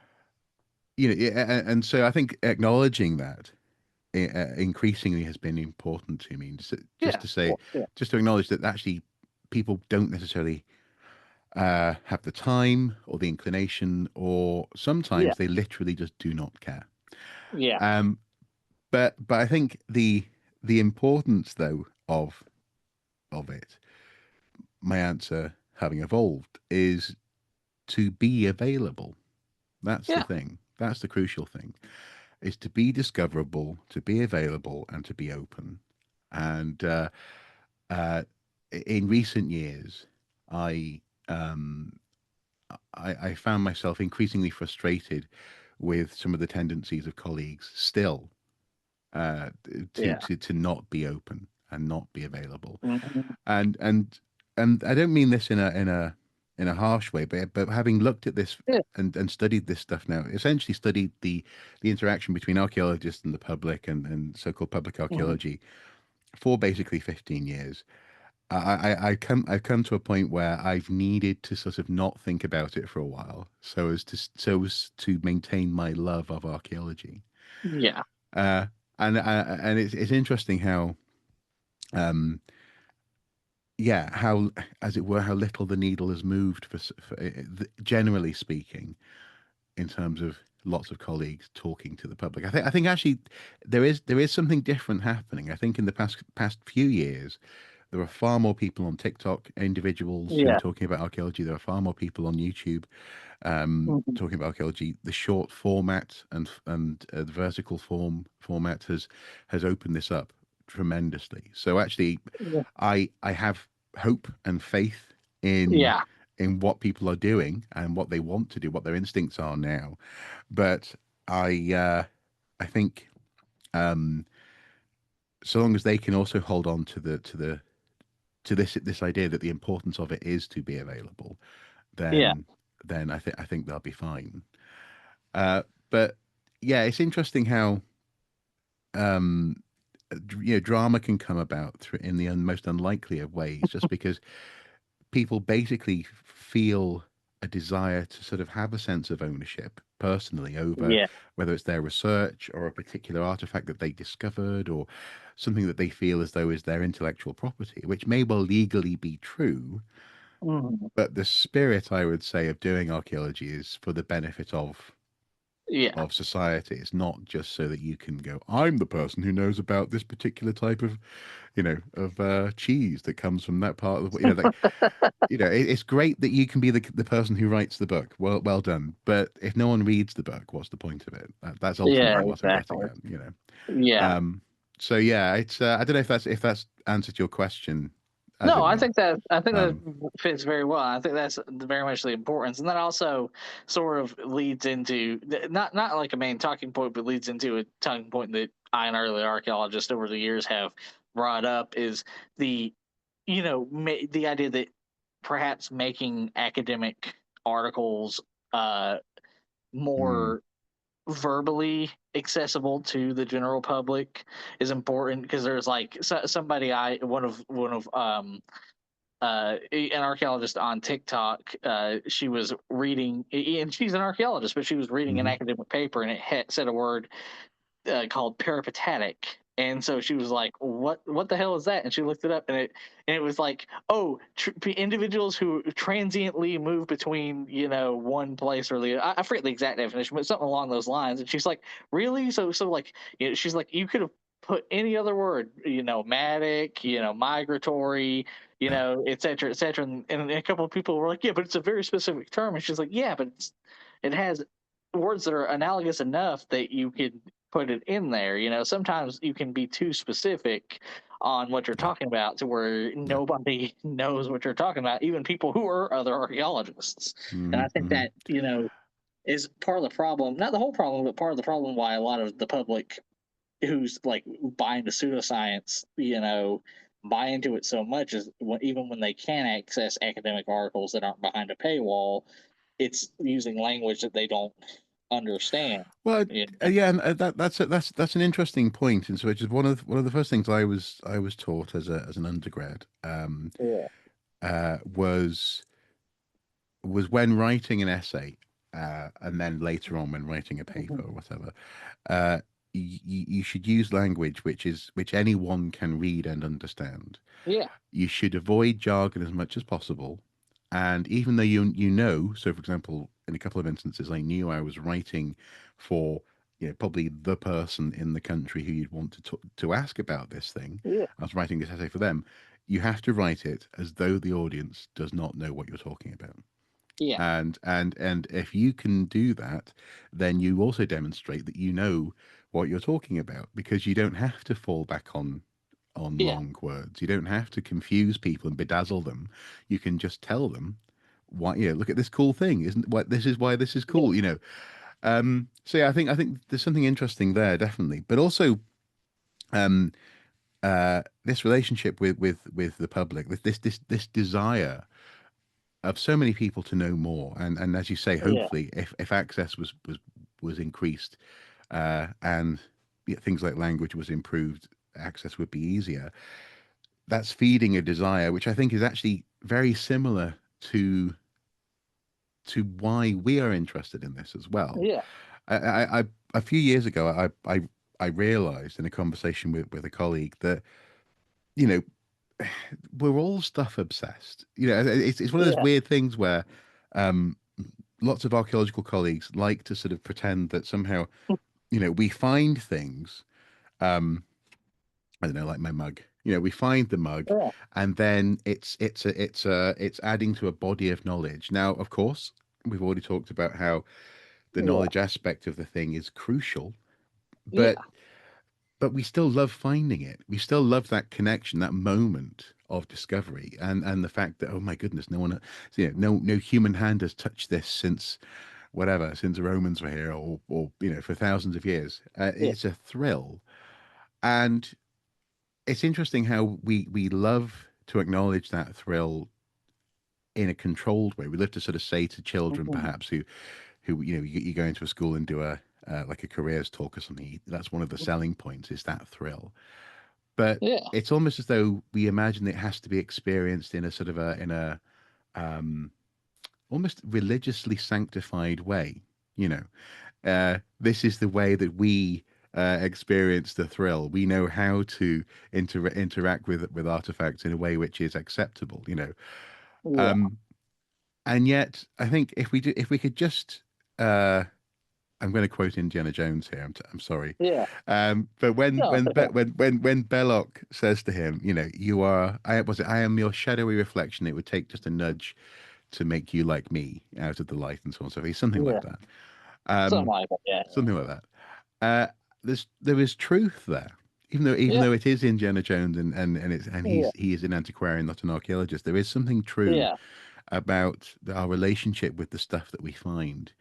and so I think acknowledging that increasingly has been important to me. Just Yeah. to say, Well, yeah. just to acknowledge that actually people don't necessarily have the time or the inclination, or Yeah. sometimes they literally just do not care. Yeah. Um, but I think the importance though of it, my answer having evolved, is to be available. That's the Yeah. thing. That's the crucial thing. Is to be discoverable, to be available, and to be open. And uh, in recent years, I, um, I found myself increasingly frustrated with some of the tendencies of colleagues still uh, Yeah. to not be open and not be available. Mhm. And and and I don't mean this in a harsh way, but having looked at this Yeah. and studied this stuff now, essentially studied the interaction between archaeologists and the public and so-called public Mhm. archaeology for basically 15 years. I've come to a point where I've needed to sort of not think about it for a while, so as to maintain my love of archaeology. Yeah. Uh, and it's interesting how um yeah, how, as it were, how little the needle has moved generally speaking, in terms of lots of colleagues talking to the public. I think actually there is something different happening. I think in the past few years, there are far more people on TikTok, individuals who are Yeah. talking about archaeology. There are far more people on YouTube Mhm. talking about archaeology. The short format and the vertical format has opened this up tremendously. So actually, Yeah. I have hope and faith in Yeah. what people are doing and what they want to do, what their instincts are now. But I think um, so long as they can also hold on to this idea that the importance of it is to be available, Yeah. then I think they'll be fine. Uh, but yeah, it's interesting how um, drama can come about in the most unlikely of ways, just because people basically feel a desire to sort of have a sense of ownership personally over Yeah. whether it's their research or a particular artifact that they discovered or something that they feel as though is their intellectual property, which may well legally be true, Mhm. but the spirit, I would say, of doing archaeology is for the benefit of Yeah. of society. It's not just so that you can go, I'm the person who knows about this particular type of, of cheese that comes from that part of the, like, it's great that you can be the person who writes the book. Well done. But if no one reads the book, what's the point of it? That's Yeah, ultimately what I'm getting exactly. at. Yeah. Um, so yeah, it's I don't know if that's answered your question, as No, it were. I think that Um, fits very well. I think that's very much the importance, and that also sort of leads into not like a main talking point, but leads into a talking point that I and early archaeologists over the years have brought up is the the idea that perhaps making academic articles mm, more verbally accessible to the general public is important because there's like somebody I one of an archaeologist on TikTok. She was reading, and she's an archaeologist, but she was reading an hmm academic paper, and it said a word called peripatetic. And so she was like, What the hell is that?" And she looked it up, and it was like, "Oh, individuals who transiently move between one place or the I forget the exact definition, but something along those lines." And she's like, "Really?" So like, she's like, "You could have put any other word, matic, migratory, yeah, et cetera, et cetera." And a couple of people were like, "Yeah, but it's a very specific term." And she's like, "Yeah, but it has words that are analogous enough that you could put it in there. Sometimes you can be too specific on what you're yeah, talking about to where yeah, nobody knows what you're talking about, even people who are other archaeologists." And hmm I think hmm that, is part of the problem, not the whole problem, but part of the problem why a lot of the public who's like buy into pseudoscience, buy into it so much is even when they can access academic articles that aren't behind a paywall, it's using language that they don't understand. Well, You yeah, and that's an interesting point, and so which is one of the first things I was taught as an undergrad, know? was when writing an essay, and then later on when writing a Yeah. paper or whatever, uh, you should use language which anyone can read and understand. Yeah. You should avoid jargon as much as possible. And even though so for example, in a couple of instances, I knew I was writing for, probably the person in the country who you'd want to ask about this thing. Yeah. I was writing this essay for them. You have to write it as though the audience does not know what you're talking about. Yeah. And if you can do that, then you also demonstrate that you know what you're talking about, because you don't have to fall back on Yeah. long words. You don't have to confuse people and bedazzle them. You can just tell them why, look at this cool thing, isn't what this is, why this is Yeah. cool. So yeah, I think there's something interesting there, definitely. But also, um this relationship with the public, this desire of so many people to know more, and as you say, Yeah. hopefully, if access was increased, and things like language was improved, access would be easier. That's feeding a desire which I think is actually very similar to why we are interested in this as well. Yeah. I a few years ago, I realized in a conversation with a colleague that, you know we're all stuff obsessed. It's one of those Yeah. weird things where, um, lots of archaeological colleagues like to sort of pretend that somehow, we find things. Um, I don't know, like my mug. We find the mug, Yeah. and then it's adding to a body of knowledge. Now, of course, we've already talked about how the Yeah. knowledge aspect of the thing is crucial, but Yeah. we still love finding it. We still love that connection, that moment of discovery, and the fact that, oh my goodness, no one, no human hand has touched this since whatever, since the Romans were here, or for thousands of years. Yeah. It's a thrill, and it's interesting how we love to acknowledge that thrill in a controlled way. We love to sort of say to children, Mhm. perhaps, who you go into a school and do a like a careers talk or something. That's one of the selling points, is that thrill. But Yeah. it's almost as though we imagine it has to be experienced in a sort of um, almost religiously sanctified way. You know, this is the way that we experience the thrill. We know how to interact with artifacts in a way which is acceptable. Yeah. Um, and yet, I think if we could just uh, I'm going to quote Indiana Jones here. I'm sorry. Yeah. But No. when Belloc says to him, you know, you are, I am your shadowy reflection. It would take just a nudge to make you like me out of the light and so on. So he's something like Yeah. that. Something Um, like that. Yeah. something like that. Uh, there is truth there, even Yeah. though it is Indiana Jones and Yeah. he is an antiquarian, not an archaeologist. There is something true Yeah. about our relationship with the stuff that we find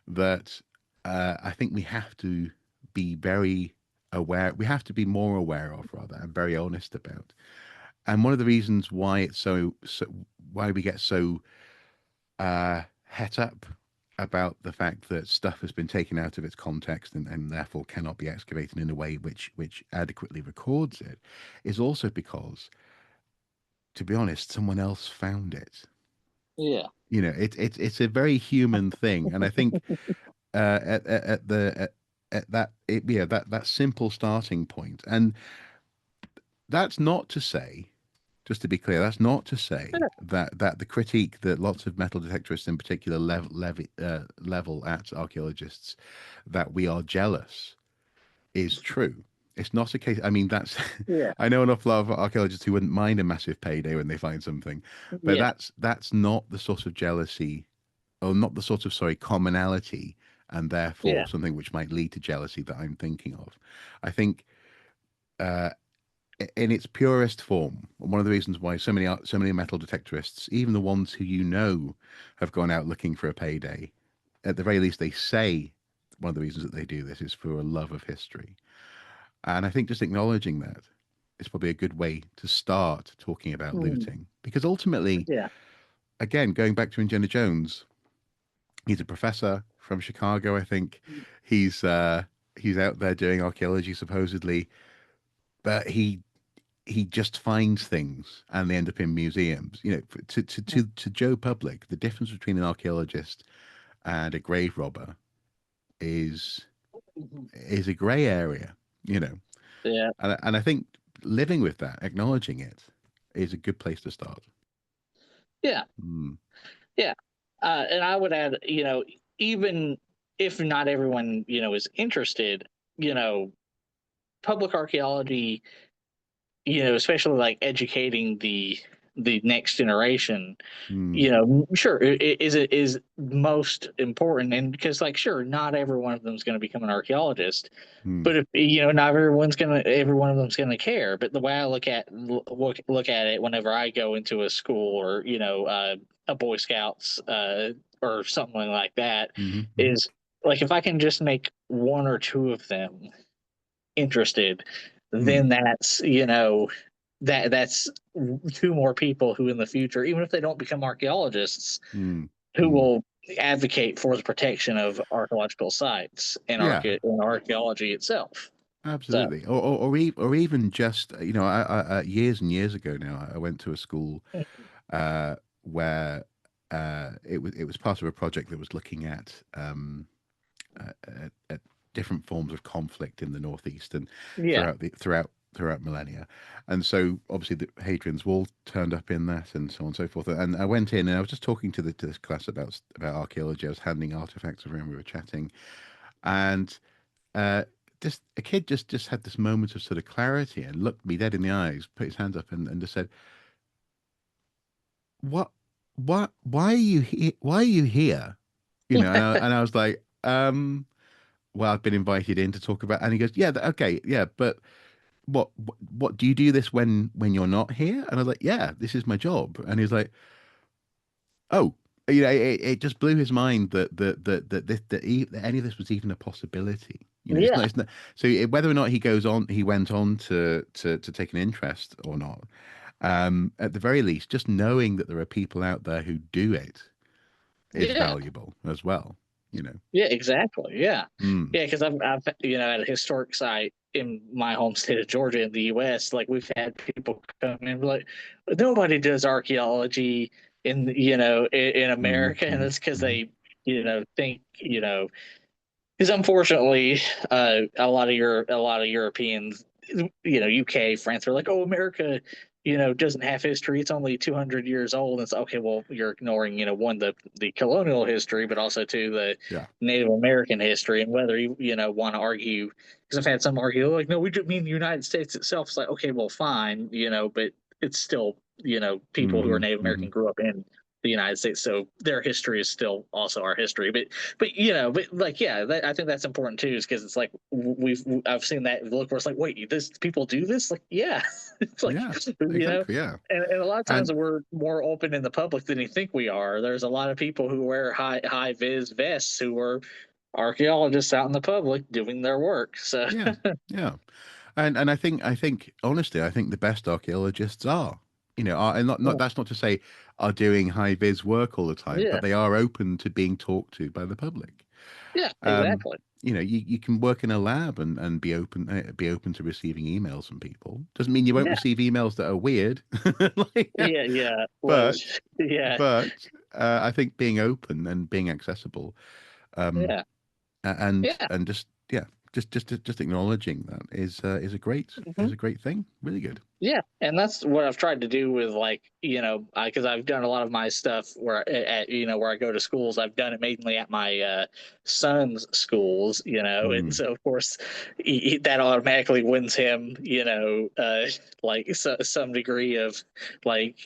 that I think we have to be very aware. We have to be more aware of, rather, and very honest about. And one of the reasons why it's why we get so het up about the fact that stuff has been taken out of its context and therefore cannot be excavated in a way which adequately records it is also because, to be honest, someone else found it. Yeah. You know, it's a very human thing, and I think at the at that yeah, that simple starting point, and that's not to say, just to be clear, that's not to say that the critique that lots of metal detectorists in particular level at archaeologists, that we are jealous, is true. It's not a case. I mean, that's. Yeah. I know an awful lot of archaeologists who wouldn't mind a massive payday when they find something, but Yeah. that's not the sort of jealousy, or not the sort of, sorry, commonality, and therefore Yeah. something which might lead to jealousy that I'm thinking of. I think uh, in its purest form, one of the reasons why so many metal detectorists, even the ones who you know have gone out looking for a payday, at the very least they say one of the reasons that they do this is for a love of history. And I think just acknowledging that is probably a good way to start talking about Mhm. looting. Because ultimately, Yeah. again, going back to Indiana Jones, he's a professor from Chicago, I think. He's out there doing archaeology supposedly, but he just finds things and they end up in museums. You know, to Joe Public, the difference between an archaeologist and a grave robber is Mhm. is a grey area. You know, Yeah. and I think living with that, acknowledging it, is a good place to start. Yeah. Mm, Yeah. And I would add, even if not everyone, is interested, public archaeology, especially like educating the next generation, mm, sure, is most important. And because, like, sure, not every one of them is going to become an archaeologist, mm, but if not every one of them's gonna care. But the way I look at it whenever I go into a school or a Boy Scouts or something like that mm, mm, is like if I can just make one or two of them interested, mm, then that's two more people who in the future, even if they don't become archaeologists, mm, who mm. will advocate for the protection of archaeological sites and Yeah, archaeology itself. So absolutely. Or even just, you know, years and years ago now, I went to a school where it was part of a project that was looking at different forms of conflict in the Northeast and yeah. throughout millennia. And so obviously the Hadrian's Wall turned up in that and so on and so forth. And I went in and I was just talking to this class about archaeology. I was handing artifacts around, we were chatting, and uh, just a kid just had this moment of sort of clarity and looked me dead in the eyes, put his hand up and just said, "What? What? Why are you here? Why are you here?" You know, and I was like, well, I've been invited in to talk about, and he goes, yeah, okay, yeah, but what do you do this when you're not here? And I was like, yeah, this is my job. And he's like, oh, you know, it just blew his mind that any of this was even a possibility. You know, Yeah. it's not. So whether or not he went on to take an interest or not, at the very least, just knowing that there are people out there who do it is Yeah. valuable as well. You know. Yeah, exactly. Yeah. Mm, Yeah, because I've at a historic site in my home state of Georgia in the US, like we've had people come in and be like, nobody does archaeology in mm, America, and mm, it's because mm, they, think, because unfortunately, a lot of Europeans, UK, France are like, oh, America. doesn't have history. It's only 200 years old. And it's okay. Well, you're ignoring, one, the colonial history, but also to the Yeah. Native American history, and whether you want to argue, because I've had some argue like, no, we just mean the United States itself. It's like, okay, well, fine, but it's still, people who are Hmm. Native Hmm. American grew up in the United States, so their history is still also our history. But like, yeah, I think that's important too, is because it's like I've seen that look where it's like, wait, this people do this? Like, yeah, it's like, Yeah. Exactly. Yeah. and a lot of And times we're more open in the public than you think we are. There's a lot of people who wear high vis vests who are archaeologists out in the public doing their work. So yeah. Yeah. And I think honestly, I think the best archaeologists and not yeah, that's not to say are doing high vis work all the time, yeah, but they are open to being talked to by the public. yeah, Um, exactly. you can work in a lab and be open to receiving emails from people. Doesn't mean you won't Yeah, receive emails that are weird, like, yeah, yeah. Like, but yeah, I think being open and being accessible, um, yeah, and yeah. just yeah, just acknowledging that Mhm. is a great thing. Really good. Yeah, and that's what I've tried to do with, like, because I've done a lot of my stuff where where I go to schools. I've done it mainly at my son's schools, and Mm, so of course that automatically wins him, like some degree of like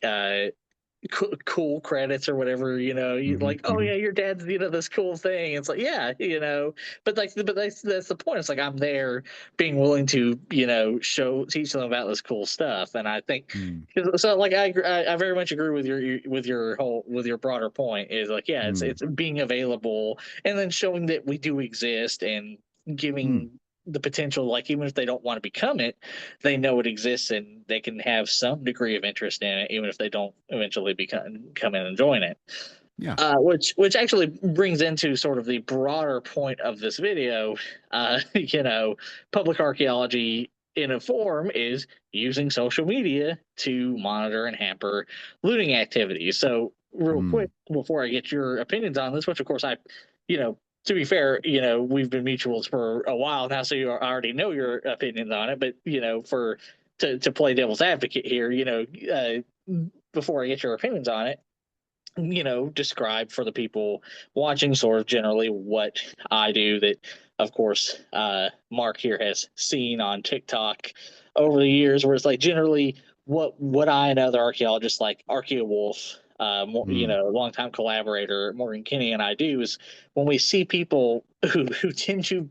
cool credits or whatever, you hmm. like, oh Hmm. yeah, your dad's, this cool thing. It's like, yeah, but that's the point. It's like I'm there being willing to, teach them about this cool stuff. And I think, Mm, so like I very much agree with your broader point, is like, yeah, it's mm, it's being available, and then showing that we do exist, and mm. giving the potential, like, even if they don't want to become it, they know it exists, and they can have some degree of interest in it, even if they don't eventually come in and join it. Yeah. Which actually brings into sort of the broader point of this video. Public archaeology in a form is using social media to monitor and hamper looting activities. So, real Mm, quick, before I get your opinions on this, which of course you know, to be fair, we've been mutuals for a while now, so already know your opinions on it. But for to play devil's advocate here, before I get your opinions on it, describe for the people watching sort of generally what I do, that of course Mark here has seen on TikTok over the years, where it's like generally what I and other archaeologists like ArchaeoWolf, mm, longtime collaborator Morgan Kinney and I do, is when we see people who tend to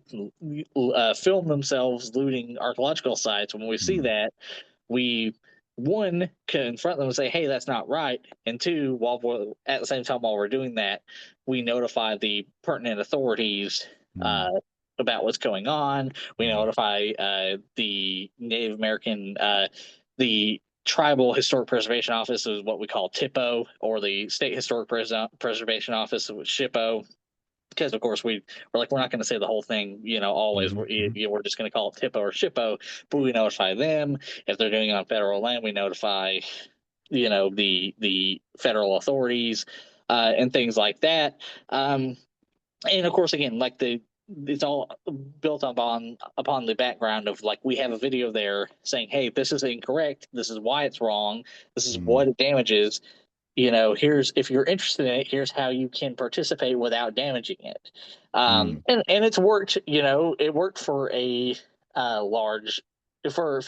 film themselves looting archaeological sites, when we see mm, that, we, one, confront them and say, hey, that's not right. And two, while we're at the same time, while we're doing that, we notify the pertinent authorities mm, uh, about what's going on. We mm, notify the Native American, the Tribal Historic Preservation Office is what we call TIPO, or the State Historic Preservation Office, which SHPO, because of course we're like, we're not going to say the whole thing, always. mhm, mhm, We're just going to call it TIPO or SHPO, but we notify them. If they're doing it on federal land, we notify the federal authorities, and things like that. And of course, again, like, it's all built upon the background of, like, we have a video there saying, hey, this is incorrect, this is why it's wrong, this is mm, what it damages. Here's, if you're interested in it, here's how you can participate without damaging it. mm, And it's worked. It worked for a large, for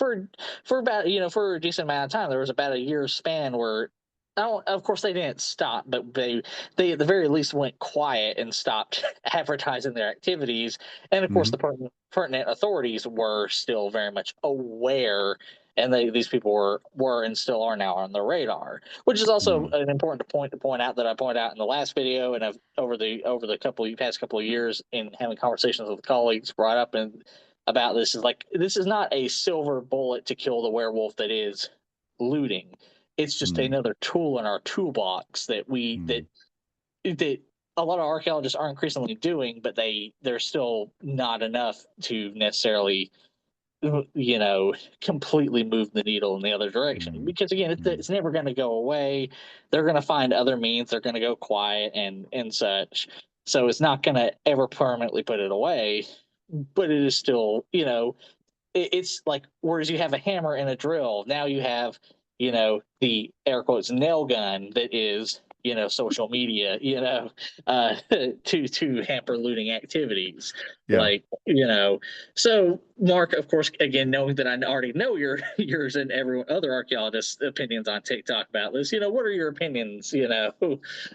about, for a decent amount of time. There was about a year span where, I don't, of course, they didn't stop, but they at the very least went quiet and stopped advertising their activities. And of course, mhm, the pertinent authorities were still very much aware, and these people were and still are now on the radar, which is also mm, an important point out, that I pointed out in the last video, and I've over the past couple of years, in having conversations with colleagues, brought up and about this, is like, this is not a silver bullet to kill the werewolf that is looting. It's just mm, another tool in our toolbox mm, that a lot of archaeologists are increasingly doing, but they're still not enough to necessarily, completely move the needle in the other direction. mm, Because again, mm, it's never going to go away. They're going to find other means. They're going to go quiet and such. So it's not going to ever permanently put it away, but it is still, it's like, whereas you have a hammer and a drill, now you have the air quotes nail gun that is social media, to hamper looting activities. Yeah. Like, so Mark, of course, again, knowing that I already know your yours and every other archaeologist's opinions on TikTok about this, what are your opinions,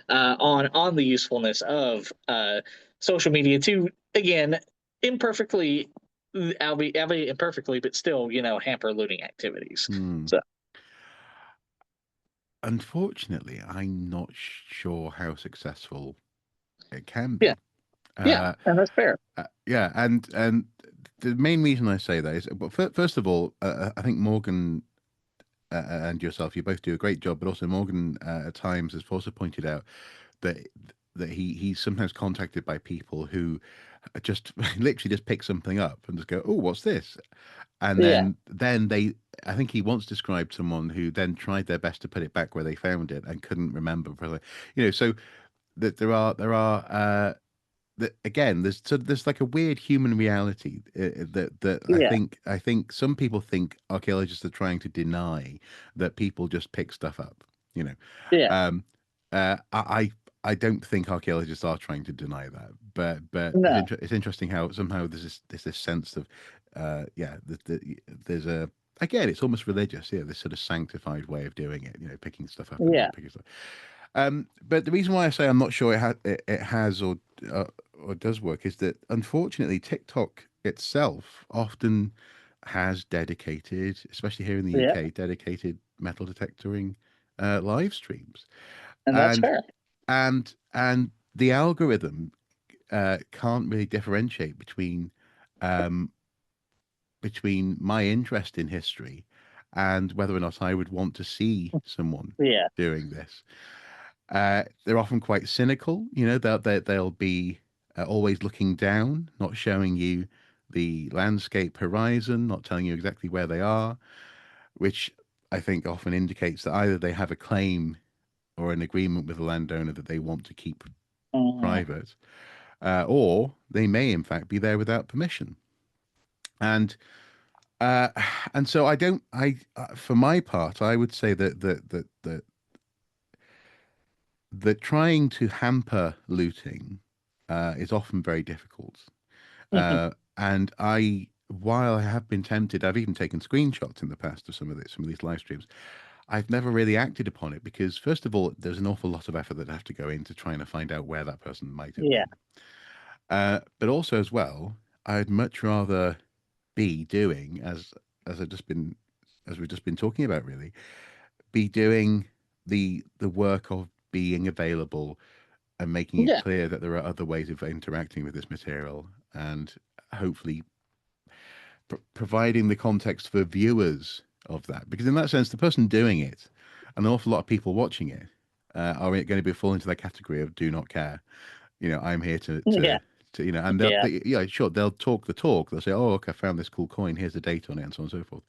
on the usefulness of social media to, again, imperfectly, albeit imperfectly, but still, hamper looting activities. Hmm. So Unfortunately, I'm not sure how successful it can yeah, be. yeah, Uh, and that's fair. yeah, and the main reason I say that is, well, first of all, I think Morgan and yourself, you both do a great job, but also Morgan at times has also pointed out that he's sometimes contacted by people who just literally just pick something up and just go, oh, what's this? And Yeah, then they, I think he once described someone who then tried their best to put it back where they found it and couldn't remember. So that there are that again, there's like a weird human reality that yeah, I think some people think archaeologists are trying to deny that people just pick stuff up. You know, yeah. um, I don't think archaeologists are trying to deny that, but No, it's interesting how somehow there's this sense of yeah, there's a again, it's almost religious, yeah, this sort of sanctified way of doing it, picking stuff up and yeah, not picking stuff. But the reason why I say I'm not sure it has uh, or does work is that unfortunately TikTok itself often has dedicated, especially here in the yeah, UK, dedicated metal detectoring live streams, and that's and fair. and the algorithm can't really differentiate um, between my interest in history and whether or not I would want to see someone Yeah, doing this. They're often quite cynical. They'll be always looking down, not showing you the landscape horizon, not telling you exactly where they are, which I think often indicates that either they have a claim or an agreement with the landowner that they want to keep mhm, private, or they may in fact be there without permission. And uh, and so I don't. For my part, I would say that trying to hamper looting is often very difficult. And while I have been tempted, I've even taken screenshots in the past of some of these live streams. I've never really acted upon it because, first of all, there's an awful lot of effort that I have to go into trying to find out where that person might have yeah, been. But also, as well, I'd much rather be doing as I've just been as we've just been talking about, really, be doing the work of being available and making it yeah, clear that there are other ways of interacting with this material and hopefully providing the context for viewers of that. Because in that sense, the person doing it and an awful lot of people watching it are going to be fall into that category of do not care. I'm here yeah, and yeah, yeah, sure, they'll talk the talk. They'll say, oh, look, I found this cool coin. Here's the date on it, and so on and so forth.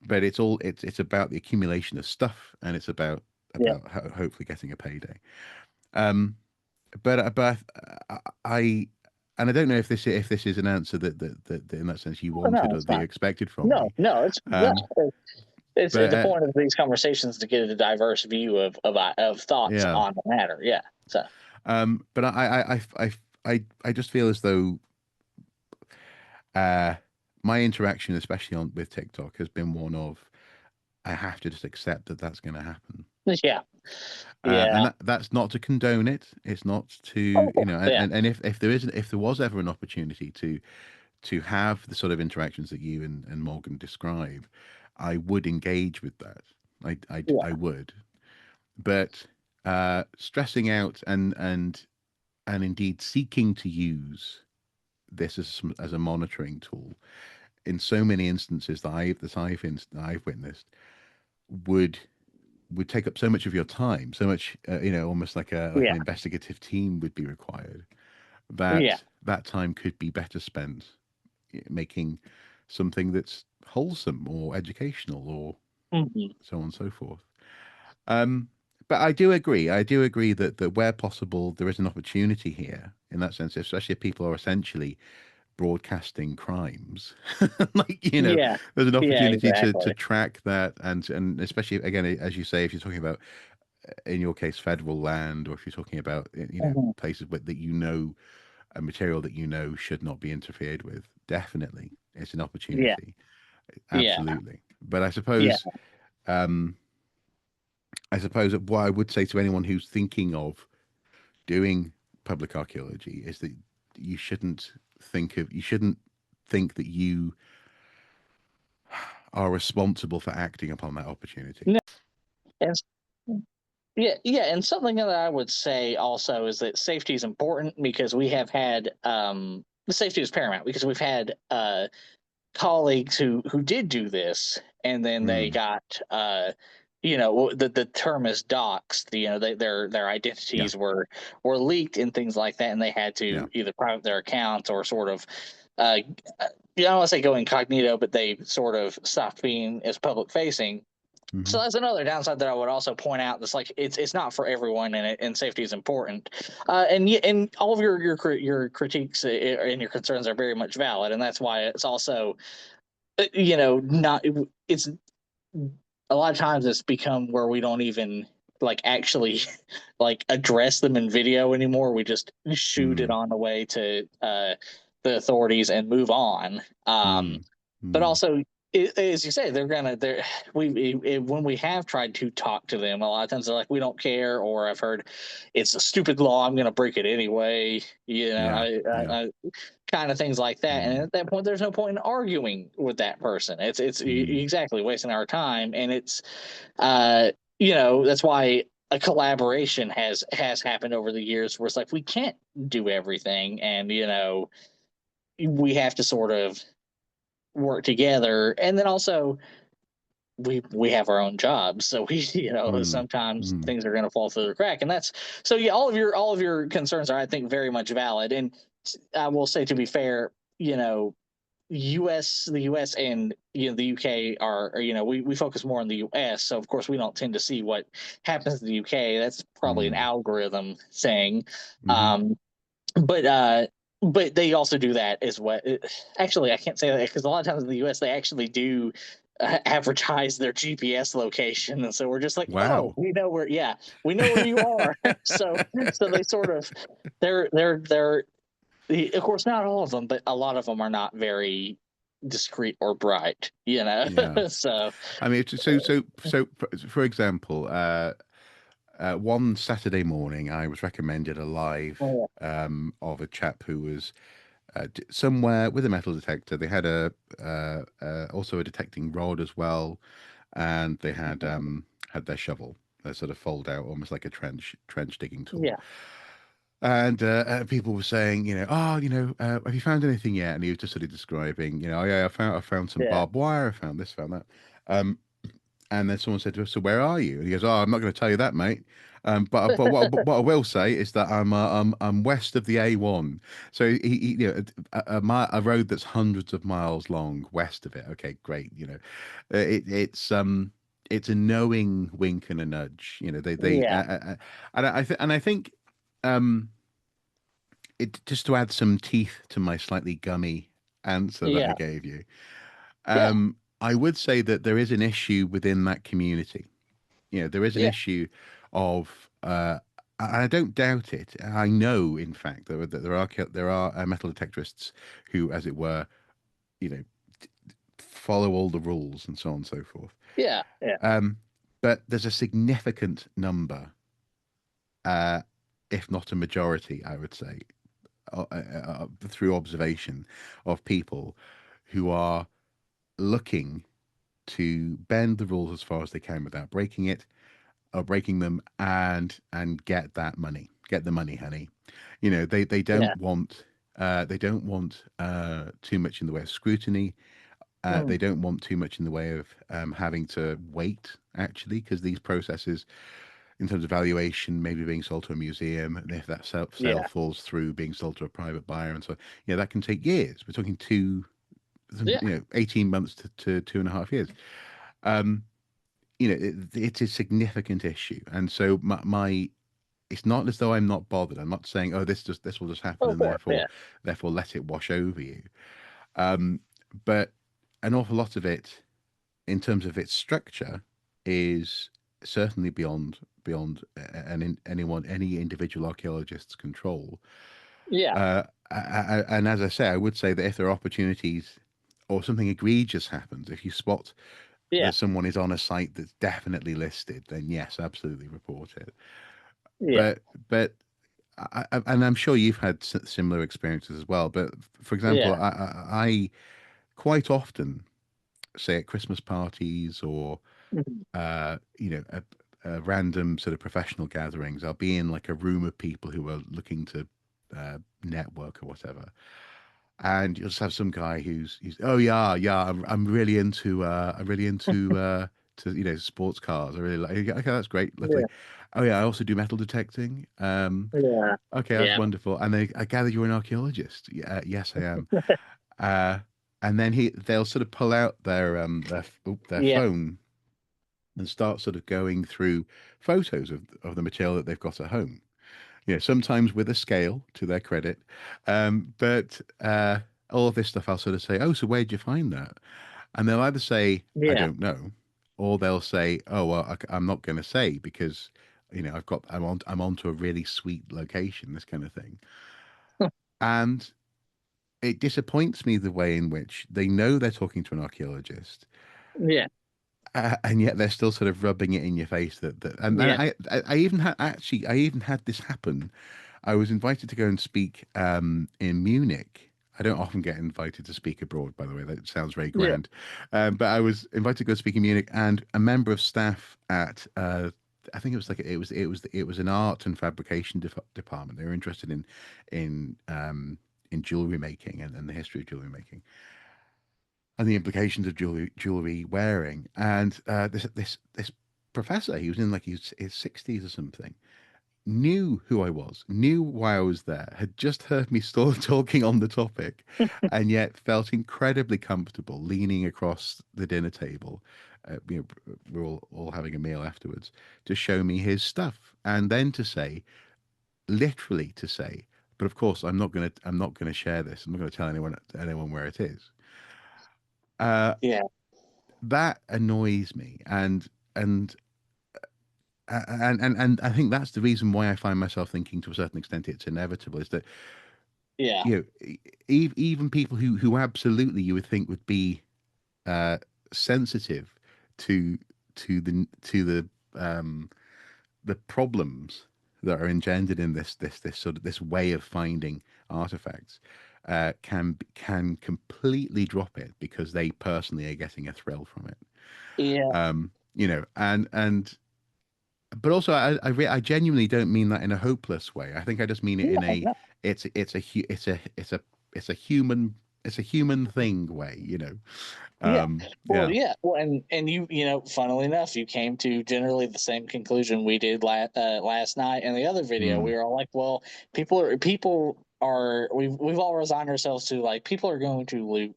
But it's about the accumulation of stuff, and it's yeah. about hopefully getting a payday. Um, but I and I don't know if this is an answer that in that sense you Oh, no, wanted or it's that you fine. expected from No, me. no, it's no. Um, It's but the point of these conversations to get a diverse view of thoughts yeah, on the matter. Yeah. So but I just feel as though uh, my interaction, especially on with TikTok, has been one of I have to just accept that that's going to happen. yeah, And yeah. that's not to condone it. It's not to, Oh, yeah, and if there was ever an opportunity to have the sort of interactions that you and Morgan describe, I would engage with that. I yeah, would, but stressing out and indeed seeking to use this as a monitoring tool in so many instances that I've witnessed would take up so much of your time, so much almost like yeah, an investigative team would be required. yeah. That time could be better spent making something that's wholesome or educational or Hmm. so on and so forth. Um, but I do agree. I do agree that where possible, there is an opportunity here in that sense, especially if people are essentially broadcasting crimes. Like, Yeah. there's an Yeah, opportunity to exactly. track that, and especially again, as you say, if you're talking about, in your case, federal land, or if you're talking about, Mhm. places that a material that should not be interfered with, definitely it's an Yeah. opportunity. Yeah. Absolutely. But Yeah. um, I suppose that what I would say to anyone who's thinking of doing public archaeology is that you shouldn't think that you are responsible for acting upon that opportunity. No, and yeah, yeah, and something that I would say also is that safety is important because we have had the safety is paramount because we've had colleagues who did do this and then they Mm, got the term is doxed. Their yeah, identities were leaked and things like that, and they had yeah. to either private their accounts or sort of uh I don't want to say go incognito, but they sort of stopped being as public facing. So Hmm. that's another downside that I would also point out. That's like it's not for everyone, and safety is important. And all of your critiques and your concerns are very much valid, and that's why it's also not it's a lot of times it's become where we don't even like actually like address them in video anymore. We just shoot it Mm, on the way to the authorities and move on. mm, But mm. also, as you say, they're when we have tried to talk to them, a lot of times they're like, we don't care, or I've heard it's a stupid law, I'm going to break it anyway. Yeah, yeah. Kind of things like that. And Mm, at that point, there's no point in arguing with that person. It's mm, exactly wasting our time, and it's that's why a collaboration has happened over the years where it's like we can't do everything, and we have to sort of work together. And then also we have our own jobs, so we mm, sometimes mm. things are going to fall through the crack. And that's so yeah, all of your concerns are, I think, very much valid. And I will say, to be fair, the US and the UK are we focus more on the US, so of course we don't tend to see what happens in the UK. That's probably an Mm, algorithm thing. mhm. um but but they also do that as well. Actually, I can't say that because a lot of times in the US they actually do advertise their GPS location, and so we're just like, oh, Wow. we know where you are. So they sort of they're of course not all of them, but a lot of them are not very discreet or bright. Yeah. So I mean, for example, one Saturday morning, I was recommended a live yeah, of a chap who was somewhere with a metal detector. They had also a detecting rod as well, and they had their shovel, a sort of fold out, almost like a trench digging tool. yeah, And people were saying, have you found anything yet? And he was just sort of describing, oh yeah, I found some yeah. barbed wire, I found this, found that. Um, and then someone said to us, "So where are you?" And he goes, "Oh, I'm not going to tell you that, mate. What I will say is that I'm west of the A1. So a road that's hundreds of miles long west of it. Okay, great. It's a knowing wink and a nudge. They Yeah, and I think um, it just to add some teeth to my slightly gummy answer that I yeah, gave you. yeah, I would say that there is an issue within that community. There is an yeah, issue of, and I don't doubt it. I know, in fact, that there are metal detectorists who, as it were, you know, follow all the rules and so on and so forth. yeah, yeah, Um, but there's a significant number, uh, if not a majority, I would say, through observation, of people who are looking to bend the rules as far as they can without breaking it, or breaking them, and get that money, get the money, honey. They yeah. don't want too much in the way of scrutiny. Mm, They don't want too much in the way of having to wait, actually, because these processes, in terms of valuation, maybe being sold to a museum, and if that sale yeah, falls through, being sold to a private buyer, and so that can take years. We're talking two, yeah, 18 months to 2.5 years. Um, it's a significant issue, and so my it's not as though I'm not bothered. I'm not saying, oh, this will just happen, Oh, and for therefore let it wash over you. Um, but an awful lot of it, in terms of its structure, is certainly beyond any individual archaeologist's control. yeah, And as I say, I would say that if there are opportunities or something egregious happens, if you spot yeah, that someone is on a site that's definitely listed, then yes, absolutely report it. yeah, But but and I'm sure you've had similar experiences as well. But for example, yeah, I quite often say at Christmas parties or mhm, random sort of professional gatherings, I'll be in like a room of people who are looking to network or whatever, and you'll just have some guy who's oh yeah I'm really into to sports cars. I really like. Okay, that's great, lovely. yeah, Oh yeah, I also do metal detecting. yeah, Okay, that's yeah, wonderful. And I gather you're an archaeologist. Yeah, yes, I am. Uh, and then they'll sort of pull out their yeah, phone and start sort of going through photos of the material that they've got at home. Sometimes with a scale to their credit. But all of this stuff, I'll sort of say, oh, so where'd you find that? And they'll either say, I yeah, don't know, or they'll say, oh, well, I'm not going to say because, I'm on to a really sweet location, this kind of thing. And it disappoints me the way in which they know they're talking to an archaeologist, yeah, and yet they're still sort of rubbing it in your face and yeah, I even had this happen. I was invited to go and speak in Munich. I don't often get invited to speak abroad, by the way. That sounds very yeah, grand. But I was invited to go speak in Munich, and a member of staff at I think it was like it was an art and fabrication department. They were interested in jewelry making and the history of jewelry making and the implications of jewelry wearing. And this professor, he was in like his 60s or something, knew who I was, knew why I was there, had just heard me still talking on the topic, and yet felt incredibly comfortable leaning across the dinner table. We're all having a meal afterwards to show me his stuff, and then to say, literally to say, but of course I'm not gonna share this. I'm not gonna tell anyone where it is. Uh, yeah, that annoys me, and and I think that's the reason why I find myself thinking to a certain extent it's inevitable is that yeah, even people who absolutely you would think would be uh, sensitive to um, the problems that are engendered in this sort of this way of finding artifacts can completely drop it because they personally are getting a thrill from it. yeah. And but also I genuinely don't mean that in a hopeless way. I think I just mean it in No, a no. it's a it's a human thing way, Yeah. Well, yeah. yeah. Well, and funnily enough, you came to generally the same conclusion we did last night in the other video. Mm, We were all like, well, people are we've all resigned ourselves to like people are going to loot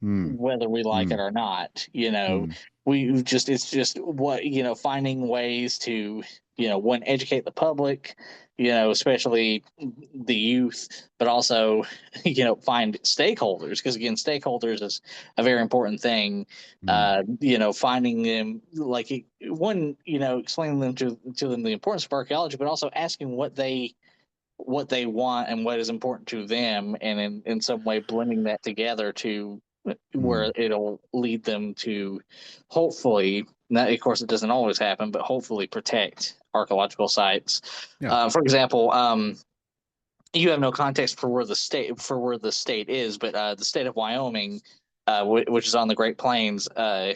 mm, whether we like it mm, or not. mm, We just it's just what finding ways to one educate the public, especially the youth, but also find stakeholders because again, stakeholders is a very important thing. mm, Finding them like one, explaining them to them the importance of archaeology, but also asking what they want and what is important to them, and in some way blending that together to where mm. it'll lead them to hopefully, not, of course, it doesn't always happen, but hopefully protect archaeological sites. Yeah. For example, you have no context for where the state is, but the state of Wyoming, which is on the Great Plains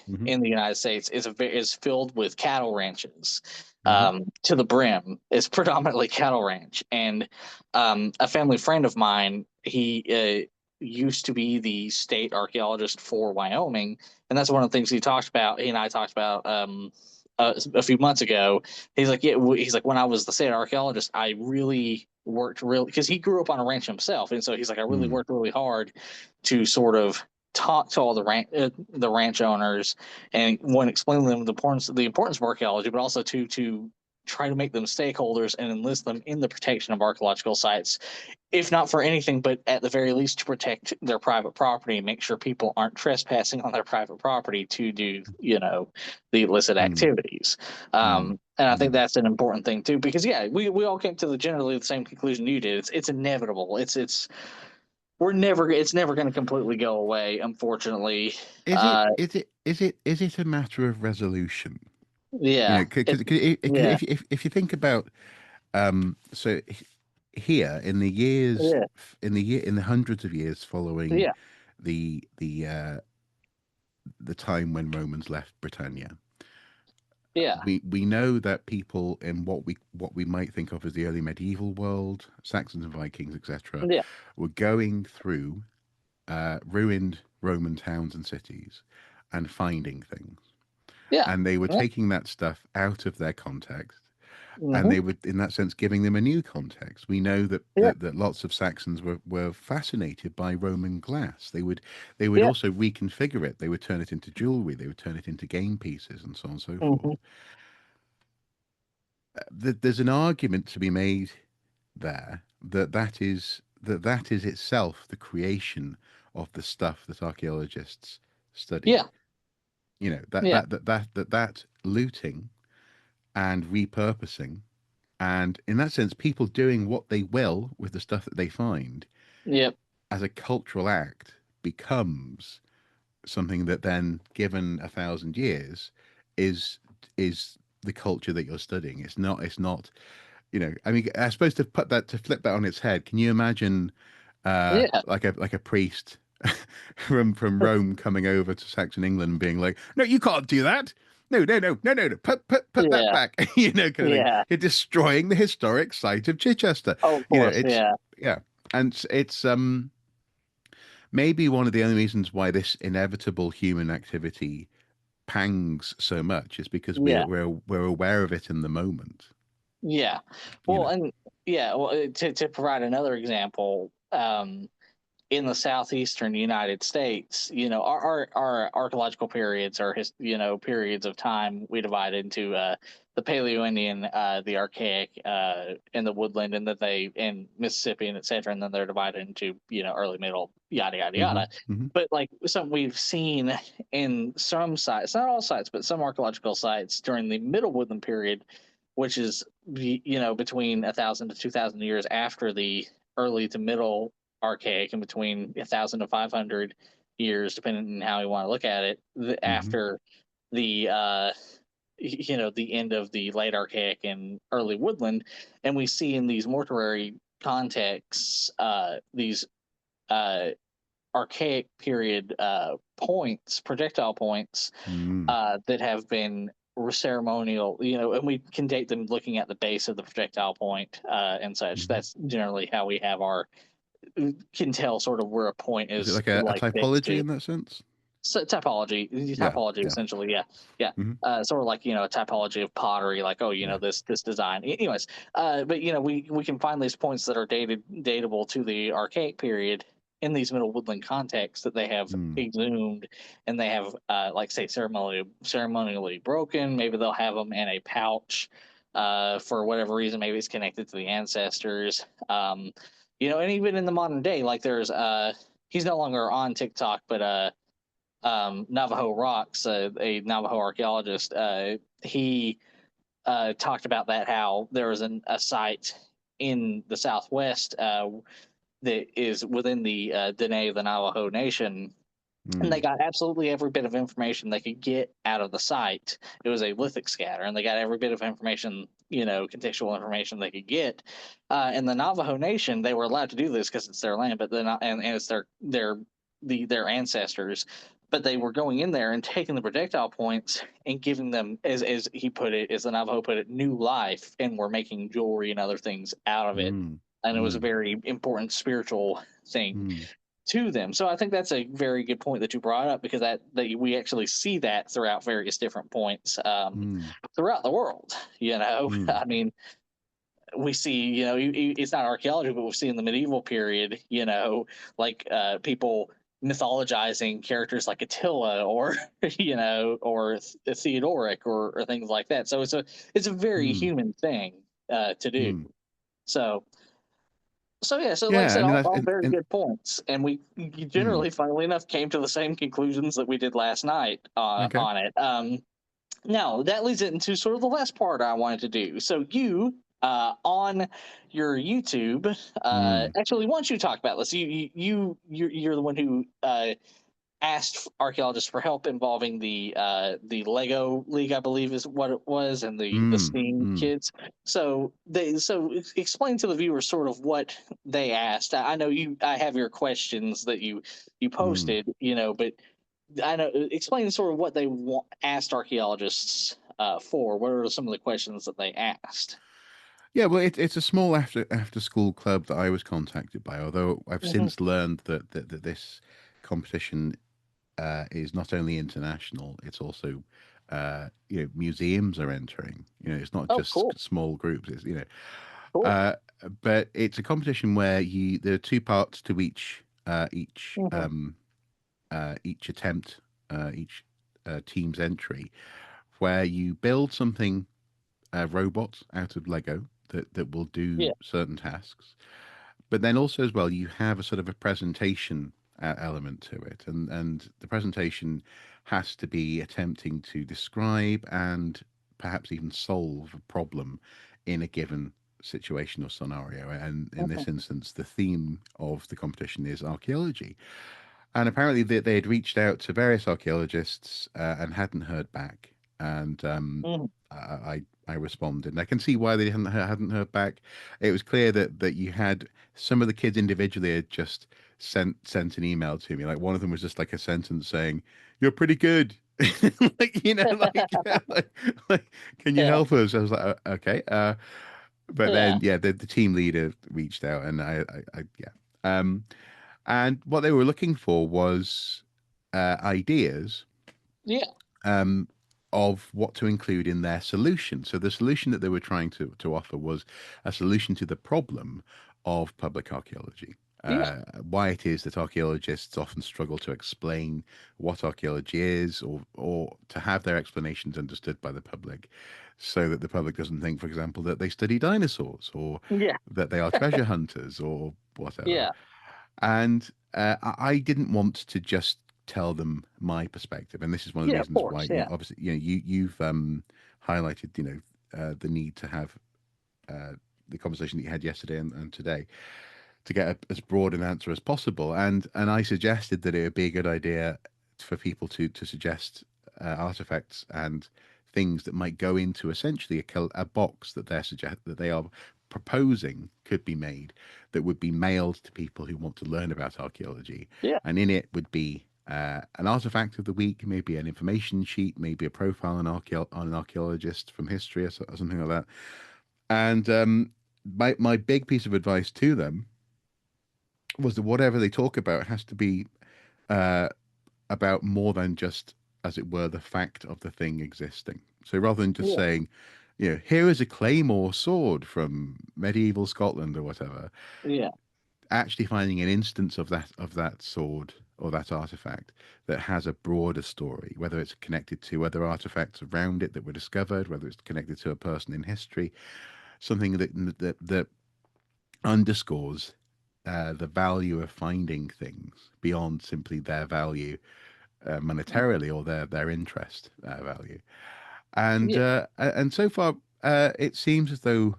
Hmm. in the United States, is filled with cattle ranches Hmm. to the brim. It's predominantly cattle ranch, and a family friend of mine, he used to be the state archaeologist for Wyoming, and that's one of the things he talked about. He and I talked about. A few months ago, he's like, yeah. He's like, when I was the state archaeologist, I really worked really because he grew up on a ranch himself, and so he's like, I really Mm, worked really hard to sort of talk to all the ranch owners and one explain to them the importance of archaeology, but also to try to make them stakeholders and enlist them in the protection of archaeological sites, if not for anything, but at the very least to protect their private property and make sure people aren't trespassing on their private property to do, the illicit Mm, activities. mm. And I think Mm. that's an important thing too, because yeah, we all came to generally the same conclusion you did. It's inevitable. It's never going to completely go away, unfortunately. Is it Uh, is it a matter of resolution? You yeah, know, yeah, if you think about so here in the years yeah, in the hundreds of years following yeah, the the uh, the time when Romans left Britannia, yeah, we know that people in what we might think of as the early medieval world, Saxons and Vikings, etc., yeah, were going through ruined Roman towns and cities and finding things, yeah, and they were yeah, taking that stuff out of their context, and hmm, they were in that sense giving them a new context. We know that yeah, that lots of Saxons were fascinated by Roman glass. They would yeah, also reconfigure it. They would turn it into jewelry. They would turn it into game pieces and so on and so forth. hmm, There's an argument to be made there that is itself the creation of the stuff that archaeologists study. yeah, You know yeah, that looting and repurposing, and in that sense, people doing what they will with the stuff that they find yep, as a cultural act becomes something that then, given 1,000 years, is is the culture that you're studying. It's not. You know, I mean, I suppose to flip that on its head. Can you imagine, yeah, like a priest from Rome coming over to Saxon England and being like, "No, you can't do that. No, no, no, no, no, no. Put that yeah, back." You know, kind of thing. yeah. You're destroying the historic site of Chichester. Oh, of You know, course, yeah, yeah, and it's maybe one of the only reasons why this inevitable human activity pangs so much is because yeah, we're aware of it in the moment. yeah. You know. Well, and yeah, well, to provide another example, in the southeastern United States, our archaeological periods are periods of time we divide into the Paleo-Indian, the Archaic, and the Woodland, and that they in Mississippi and etc. And then they're divided into early, middle, yada yada Hmm. yada. Hmm. But like something we've seen in some sites, not all sites, but some archaeological sites during the Middle Woodland period, which is between 1,000 to 2,000 years after the early to middle Archaic, and between 1,000 to 500 years, depending on how you want to look at it, Hmm. after the the end of the late Archaic and early Woodland. And we see in these mortuary contexts these uh, Archaic period points, projectile points, Mm. that have been ceremonial, and we can date them looking at the base of the projectile point and such. Hmm. That's generally how we have our can tell sort of where a point Is it is like a like dated typology to. in that sense? So Yeah, typology yeah. essentially, yeah, yeah. Hmm. Sort of like a typology of pottery, like oh Yeah. this design. Anyways, but we can find these points that are datable to the Archaic period in these Middle Woodland contexts that they have Mm. exhumed, and they have like say ceremonially broken. Maybe they'll have them in a pouch for whatever reason. Maybe it's connected to the ancestors. And even in the modern day, like there's he's no longer on TikTok, but Navajo Rocks, a Navajo archaeologist, he talked about that, how there was a site in the Southwest that is within the Dene of the Navajo Nation, and they Mm. got absolutely every bit of information they could get out of the site. It was a lithic scatter, and they got every bit of information, contextual information they could get. In the Navajo Nation, they were allowed to do this because it's their land, but they're not, and it's their ancestors. But they were going in there and taking the projectile points and giving them, as he put it, as the Navajo put it, new life, and were making jewelry and other things out of it. Mm. And it was a Mm. very important spiritual thing Mm. to them. So I think that's a very good point that you brought up, because that we actually see that throughout various different points Mm. throughout the world. Mm. I mean, we see, it's not archaeology, but we see in the medieval period, like people mythologizing characters like Attila or or Theodoric or things like that. So it's a very Mm, human thing to do. mm. So yeah, so like I Yeah, said, and that's all very and good points, and we mm, generally, funnily enough, came to the same conclusions that we did last night okay. on it. Now that leads it into sort of the last part I wanted to do. So you on your YouTube, Mm, actually, why don't you talk about this? You're the one who asked archaeologists for help involving the Lego League, I believe is what it was, and the mm, Steam mm, kids. Explain to the viewers sort of what they asked. I know I have your questions that you mm. posted, but I know explain sort of what they asked archaeologists for. What are some of the questions that they asked? Yeah, well, it's a small after school club that I was contacted by. Although I've Hmm. since learned that this competition is not only international, it's also museums are entering. It's not Oh, just cool, small groups. It's cool. uh, but it's a competition where there are two parts to Hmm. each attempt, each team's entry, where you build something robots out of Lego that will do Yeah. certain tasks. But then also as well, you have a sort of a presentation element to it, and the presentation has to be attempting to describe and perhaps even solve a problem in a given situation or scenario. And in Hmm. this instance, the theme of the competition is archaeology. And apparently they had reached out to various archaeologists and hadn't heard back. And Hmm. I responded. And I can see why they hadn't heard back. It was clear that you had some of the kids individually had just sent an email to me. Like one of them was just like a sentence saying, "You're pretty good." like like can you Yeah. help us? I was like, okay." But then Yeah. yeah, the team leader reached out, and yeah. Um, and what they were looking for was ideas Yeah. um, of what to include in their solution. So the solution that they were trying to offer was a solution to the problem of public archaeology. Yeah. Why it is that archaeologists often struggle to explain what archaeology is, or to have their explanations understood by the public, so that the public doesn't think, for example, that they study dinosaurs or Yeah. that they are treasure hunters or whatever. Yeah. And I didn't want to just tell them my perspective, and this is one of the Yeah. Of reasons why, course. Yeah. obviously, you've highlighted, the need to have uh, the conversation that you had yesterday and today to get as broad an answer as possible. And I suggested that it would be a good idea for people to suggest artifacts and things that might go into essentially a box that that they are proposing could be made, that would be mailed to people who want to learn about archaeology, Yeah. and in it would be an artifact of the week, maybe an information sheet, maybe a profile on an archaeologist from history, or something like that. And my big piece of advice to them was that whatever they talk about has to be uh, about more than just, as it were, the fact of the thing existing. So rather than just Yeah. saying, here is a claymore sword from medieval Scotland or whatever, Yeah. actually finding an instance of that sword or that artifact that has a broader story, whether it's connected to other artifacts around it that were discovered, whether it's connected to a person in history, something that underscores the value of finding things beyond simply their value monetarily or their interest value. And Yeah. so far, it seems as though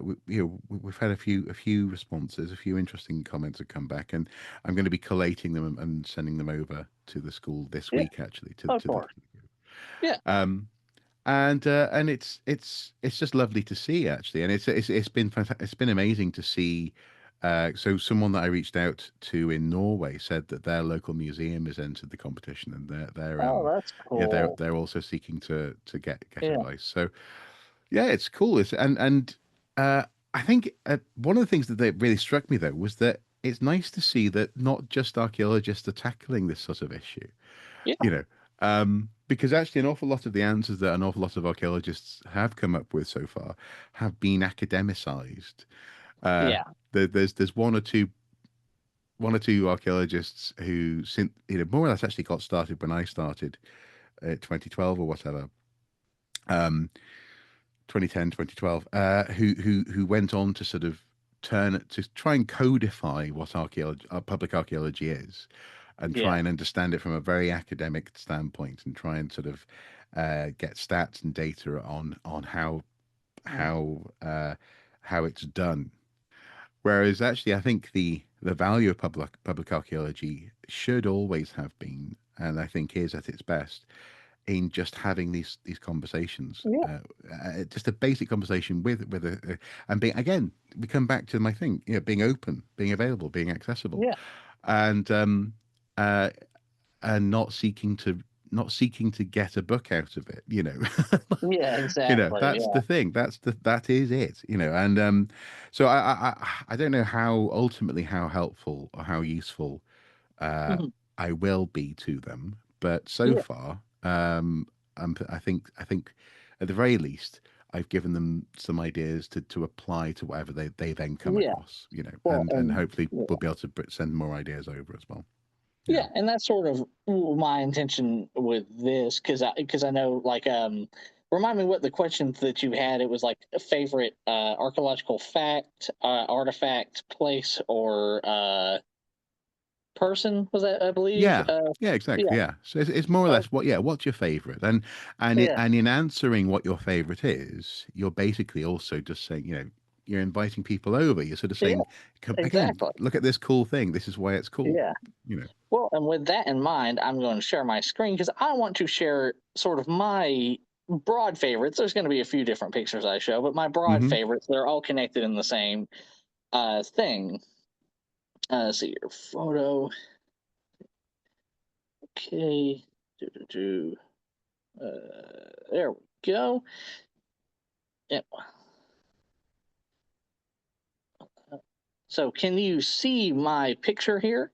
we've had a few responses, a few interesting comments have come back, and I'm going to be collating them and sending them over to the school this Yeah. week, actually, Of to the course. Yeah. um, and it's just lovely to see, actually, and it's been it's been amazing to see. So someone that I reached out to in Norway said that their local museum has entered the competition, and Oh, that's cool. they're also seeking to get Yeah. advice. So yeah, it's cool. And uh, I think one of the things that really struck me though was that it's nice to see that not just archaeologists are tackling this sort of issue, Yeah. you know, because actually an awful lot of the answers that an awful lot of archaeologists have come up with so far have been academicized. Uh, Yeah. there's one or two one or two archaeologists who, more or less, actually got started when I started, 2012 or whatever, um, 2010, 2012, who went on to sort of to try and codify what archaeology, public archaeology is, and Yeah. try and understand it from a very academic standpoint, and try and sort of get stats and data on how how it's done. Whereas actually, I think the value of public archaeology should always have been, and I think is at its best, in just having these conversations, Yeah. just a basic conversation with and being, again, we come back to my thing, being open, being available, being accessible, Yeah. and uh, and not seeking to get a book out of it, Yeah. Exactly. that's the thing, that is it, and so I don't know how ultimately how helpful or how useful uh Mhm. I will be to them, but so Yeah. far, I think at the very least I've given them some ideas to apply to whatever they then come Yeah. across, Well, and hopefully yeah. we'll be able to send more ideas over as well. Yeah. Yeah, and that's sort of my intention with this, because I know, like, remind me what the questions that you had. It was like a favorite archaeological fact, artifact, place, or person. Was that, I believe? Yeah, yeah, exactly. Yeah. Yeah, so it's more or Oh, less what's your favorite, and yeah. in answering what your favorite is, you're basically also just saying, you're inviting people over. You're sort of Yeah. saying, come again, Exactly. look at this cool thing. This is why it's cool. Yeah. You know. Well, and with that in mind, I'm going to share my screen because I want to share sort of my broad favorites. There's going to be a few different pictures I show, but my broad Hmm. favorites, they're all connected in the same thing. See your photo. Okay. Do. There we go. Yep. So can you see my picture here?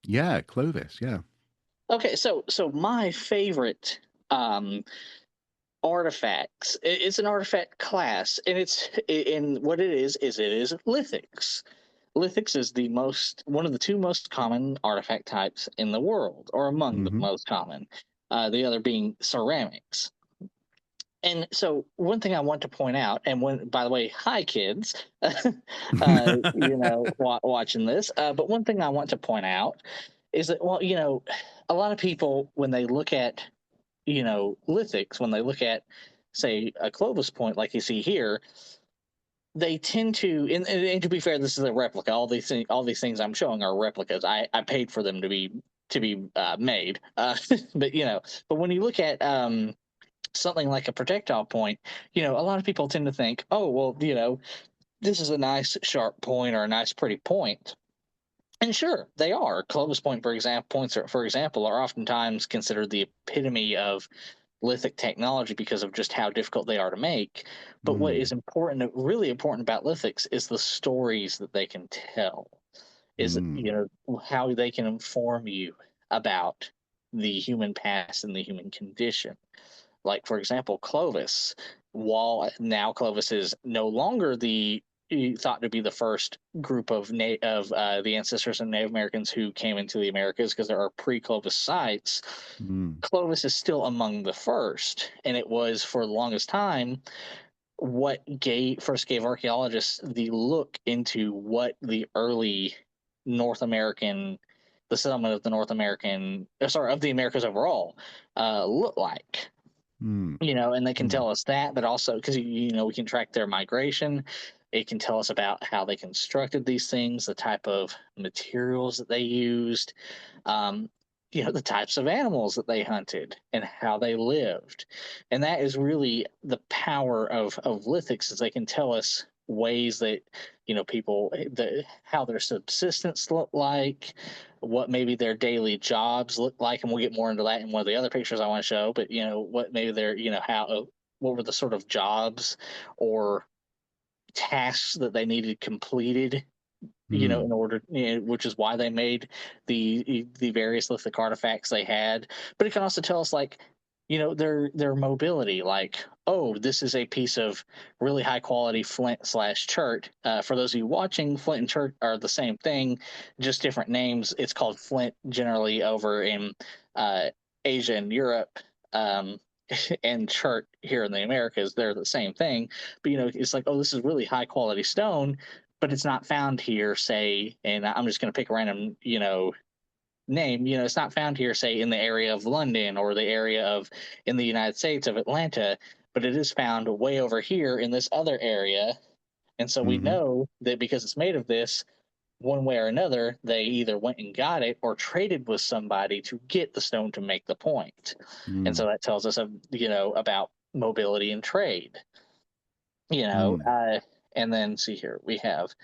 Yeah, Clovis. Yeah. Okay, so my favorite um artifacts, it's an artifact class, and what it is lithics. Lithics is the most one of the two most common artifact types in the world, or among the Hmm. most common. The other being ceramics. And so one thing I want to point out, and when, by the way, hi kids, watching this. But one thing I want to point out is that, well, a lot of people, when they look at, lithics, when they look at, say, a Clovis point like you see here, they tend to, and to be fair, this is a replica. All these things I'm showing are replicas. I paid for them to be made. But but when you look at something like a projectile point, a lot of people tend to think, oh, well, this is a nice sharp point or a nice pretty point. And sure, they are. Clovis point, for example, are oftentimes considered the epitome of lithic technology because of just how difficult they are to make. But what is Mm. important, really important about lithics is the stories that they can tell, is, Mm. how they can inform you about the human past and the human condition. Like, for example, Clovis. While now Clovis is no longer thought to be the first group of the ancestors of Native Americans who came into the Americas, because there are pre-Clovis sites. Mm. Clovis is still among the first, and it was for the longest time what first gave archaeologists the look into what the early North American, the settlement of the North American, sorry, of the Americas overall, looked like. Mm. And they can Mm. tell us that, but also because we can track their migration. It can tell us about how they constructed these things, the type of materials that they used, um, the types of animals that they hunted and how they lived. And that is really the power of lithics, is they can tell us ways that people, how their subsistence looked like, what maybe their daily jobs look like, and we'll get more into that in one of the other pictures I want to show. But what maybe their, how, what were the sort of jobs or tasks that they needed completed, Mm. in order, which is why they made the various lithic artifacts they had. But it can also tell us, like, their mobility. Like, oh, this is a piece of really high quality flint slash chert. For those of you watching, flint and chert are the same thing, just different names. It's called flint generally over in uh, Asia and Europe. Um, and chert here in the Americas, they're the same thing. But it's like, oh, this is really high quality stone, but it's not found here, say, and I'm just going to pick a random, name. It's not found here, say, in the area of London or the area of in the United States of Atlanta, but it is found way over here in this other area. And so we Hmm. know that because it's made of this, one way or another, they either went and got it or traded with somebody to get the stone to make the point. And so Mm. that tells us, about mobility and trade. You know, Mm. uh, and then see here, we have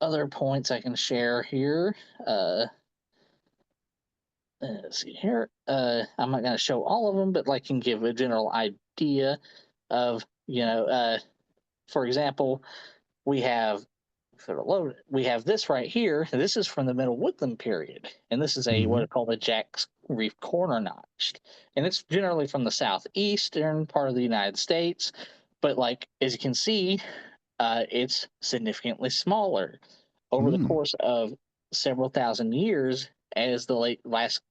other points I can share here. Uh, let's see here. I'm not going to show all of them, but like can give a general idea of, for example, we have we have this right here. This is from the Middle Woodland period, and this is a what Hmm. is called a Jack's Reef corner notched, and it's generally from the southeastern part of the United States. But like as you can see, it's significantly smaller over the Mm. course of several thousand years as the last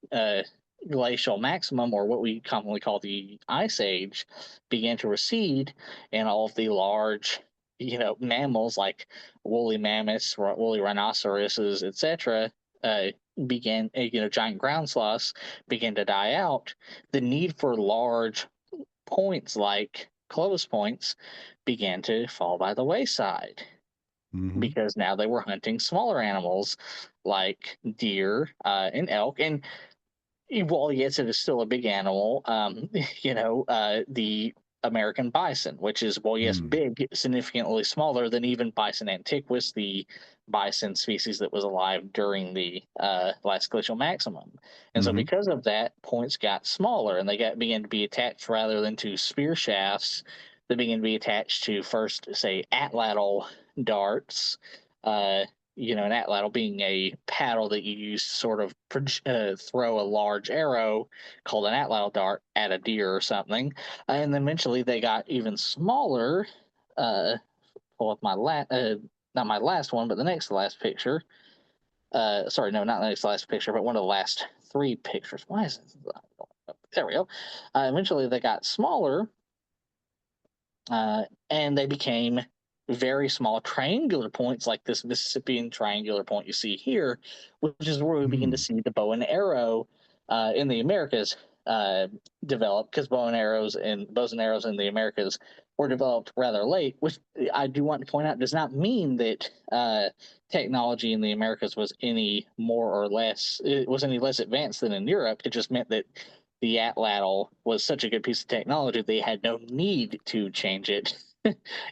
glacial maximum, or what we commonly call the ice age, began to recede, and all of the large, mammals like woolly mammoths, woolly rhinoceroses, etc., uh, began, giant ground sloths began to die out. The need for large points like Clovis points began to fall by the wayside Hmm. because now they were hunting smaller animals like deer and elk. And well, yes, it is still a big animal. The American bison, which is, well, yes, Mm. big, significantly smaller than even Bison antiquus, the bison species that was alive during the last glacial maximum. And so, Hmm. because of that, points got smaller, and they began to be attached rather than to spear shafts. They began to be attached to first, say, atlatl darts. Uh, an atlatl being a paddle that you use to sort of throw a large arrow called an atlatl dart at a deer or something. And then eventually they got even smaller. Pull up not my last one, but the next to last picture. Sorry, no, not the next to last picture, but one of the last three pictures. Why is it? There we go. Eventually they got smaller, and they became very small triangular points like this Mississippian triangular point you see here, which is where we begin to Mm. see the bow and arrow in the Americas develop, because bows and arrows in the Americas were developed rather late, which I do want to point out does not mean that technology in the Americas was any less advanced than in Europe. It just meant that the atlatl was such a good piece of technology they had no need to change it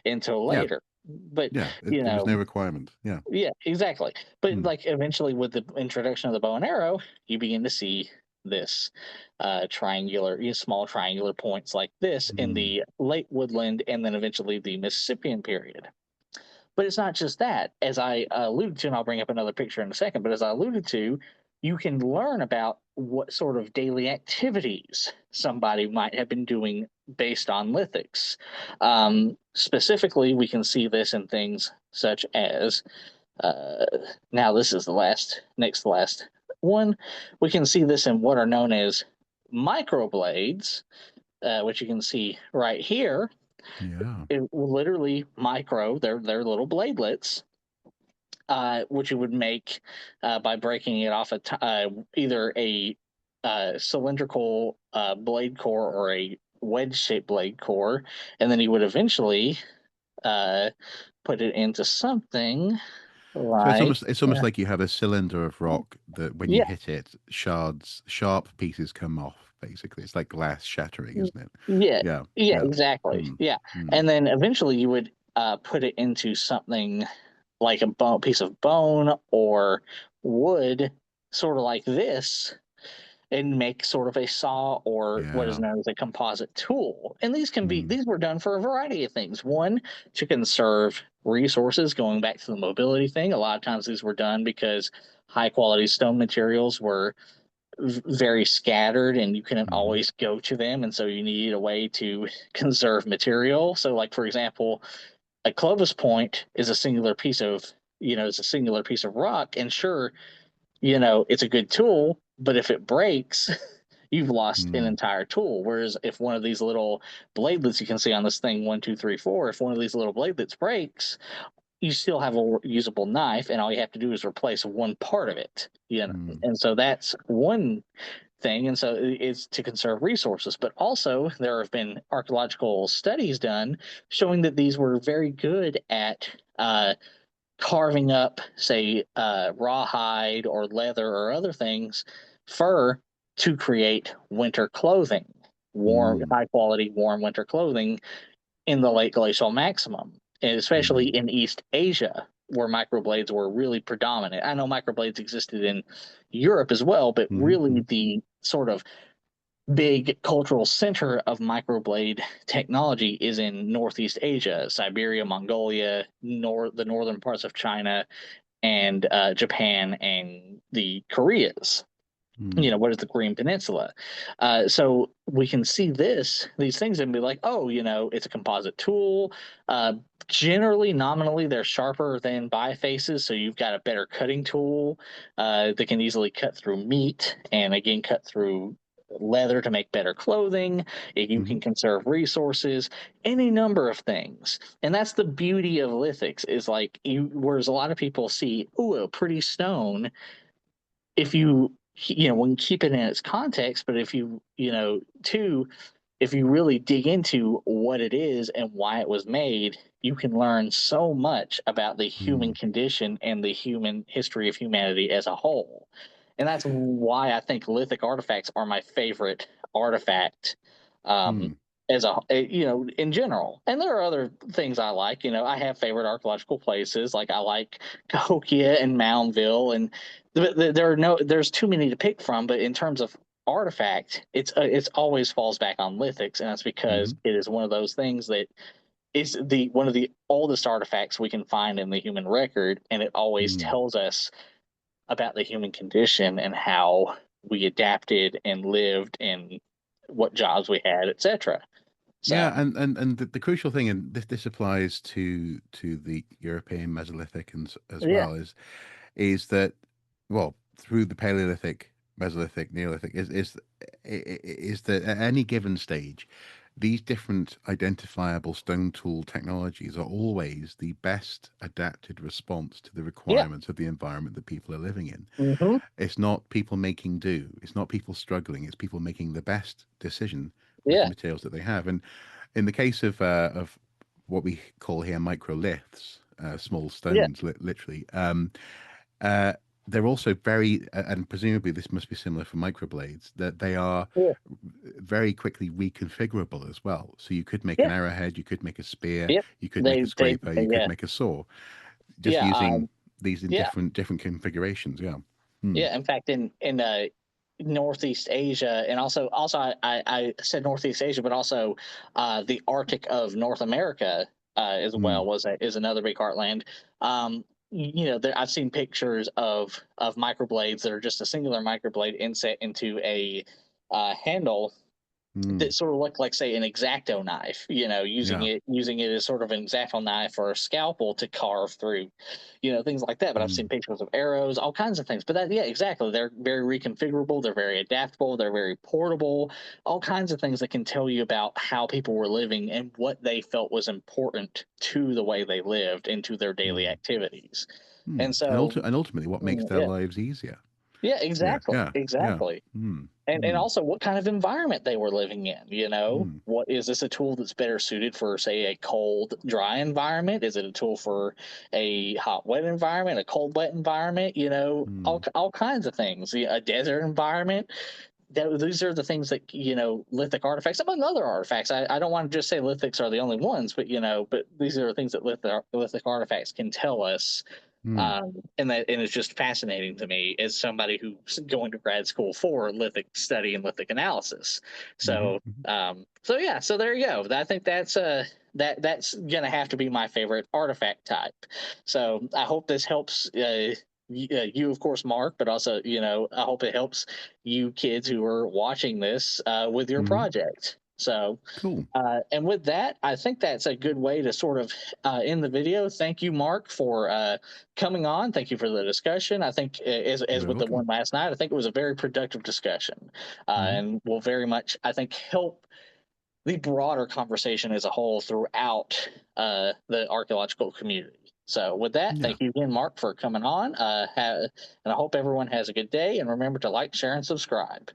until Yeah. later. But Yeah. you There was know, no requirement. Yeah. yeah, exactly. But Mm. like eventually, with the introduction of the bow and arrow, you begin to see this small triangular points like this in Mm. the late woodland, and then eventually the Mississippian period. But it's not just that. As I alluded to, and I'll bring up another picture in a second, but as I alluded to, you can learn about what sort of daily activities somebody might have been doing based on lithics. Specifically, we can see this in things such as uh, now, this is next to last one. We can see this in what are known as microblades, which you can see right here. Yeah. It literally micro, they're little bladelets, which you would make by breaking it off either a cylindrical blade core or a wedge shaped blade core, and then you would eventually uh, put it into something So like, it's almost like you have a cylinder of rock that when you yeah, hit it, sharp pieces come off. Basically, it's like glass shattering, isn't it? yeah, Yeah. yeah, Yeah. exactly, Mm. yeah, Mm. and then eventually you would put it into something like a piece of bone or wood, sort of like this, and make sort of a saw or what is Yeah. known as a composite tool. And Mm. these were done for a variety of things. One, to conserve resources, going back to the mobility thing. A lot of times these were done because high quality stone materials were very scattered and you couldn't Hmm. always go to them, and so you need a way to conserve material. So like for example, a Clovis point is a singular piece of, it's a singular piece of rock, and sure, it's a good tool, but if it breaks, you've lost an Mm. entire tool. Whereas if one of these little bladelets you can see on this thing, one, two, three, four, if one of these little bladelets breaks, you still have a usable knife, and all you have to do is replace one part of it. Mm. And so that's one thing. And so it's to conserve resources. But also, there have been archaeological studies done showing that these were very good at carving up, say, rawhide or leather or other things, fur, to create winter clothing, warm, Mm. high quality, warm winter clothing in the late glacial maximum, and especially Mm. in East Asia, where microblades were really predominant. I know microblades existed in Europe as well, but Hmm. really Hmm. the sort of big cultural center of microblade technology is in Northeast Asia, Siberia, Mongolia, the northern parts of China, and Japan and the Koreas. Mm. What is the Korean Peninsula? So we can see these things, and be like, oh, it's a composite tool. Uh, Generally, nominally, they're sharper than bifaces, so you've got a better cutting tool that can easily cut through meat and again cut through leather to make better clothing. You Hmm. can conserve resources, any number of things, and that's the beauty of lithics. Is like whereas a lot of people see, oh, a pretty stone, if when keep it in its context, but if two, if you really dig into what it is and why it was made, you can learn so much about the human Mm. condition and the human history of humanity as a whole. And that's why I think lithic artifacts are my favorite artifact, um, Mm. in general. And there are other things I like. I have favorite archaeological places. Like I like Cahokia and Moundville, and there's too many to pick from. But in terms of artifact, it's always falls back on lithics, and that's because Hmm. it is one of those things that is the one of the oldest artifacts we can find in the human record, and it always Mm. tells us about the human condition and how we adapted and lived and what jobs we had, etc. Yeah, So and the crucial thing, and this applies to the European Mesolithic and as yeah, well, is that, well, through the Paleolithic, Mesolithic, Neolithic, is that at any given stage, these different identifiable stone tool technologies are always the best adapted response to the yeah, requirements of the environment that people are living in. hmm, It's not people making do. It's not people struggling. It's people making the best decision with the yeah, materials that they have. And in the case of what we call here microliths, small yeah, stones, literally, uh, they're also very, and presumably this must be similar for microblades, that they are yeah, very quickly reconfigurable as well. So you could make an yeah, arrowhead, you could make a spear, yeah. you could make They, a scraper, you could yeah, make a saw, just yeah, using these in yeah. different configurations. Yeah. Hmm. Yeah, in fact, in Northeast Asia, and also I said Northeast Asia, but also the Arctic of North America as Hmm. well is another big heartland. I've seen pictures of microblades that are just a singular microblade inset into a handle Hmm. that sort of look like, say, an X-Acto knife, using Yeah. it as sort of an X-Acto knife or a scalpel to carve through, things like that. But I've seen Hmm. pictures of arrows, all kinds of things. But yeah, exactly. They're very reconfigurable. They're very adaptable. They're very portable. All kinds of things that can tell you about how people were living and what they felt was important to the way they lived and to their daily Hmm. activities. Hmm. And so, And ultimately, what makes their yeah, lives easier? yeah, Yeah. exactly, Yeah. Yeah. exactly. Hmm. And Hmm. also what kind of environment they were living in. Hmm. What is this a tool that's better suited for, say, a cold dry environment? Is it a tool for a hot wet environment, a cold wet environment? Hmm. All kinds of things. A desert environment. These are the things that lithic artifacts, among other artifacts. I don't want to just say lithics are the only ones, but these are the things that lithic artifacts can tell us, Hmm. and it's just fascinating to me as somebody who's going to grad school for lithic study and lithic analysis. Hmm. So, Hmm. yeah, so there you go. I think that's gonna have to be my favorite artifact type. So I hope this helps. you, of course, Mark, but also, I hope it helps you kids who are watching this with your Hmm. project. So, Cool. and with that, I think that's a good way to sort of end the video. Thank you, Mark, for coming on. Thank you for the discussion. I think, You're as very with the one welcome. last night, I think it was a very productive discussion, Hmm. and will very much, I think, help the broader conversation as a whole throughout the archaeological community. So, with that, Yeah. thank you again, Mark, for coming on. And I hope everyone has a good day. And remember to like, share, and subscribe.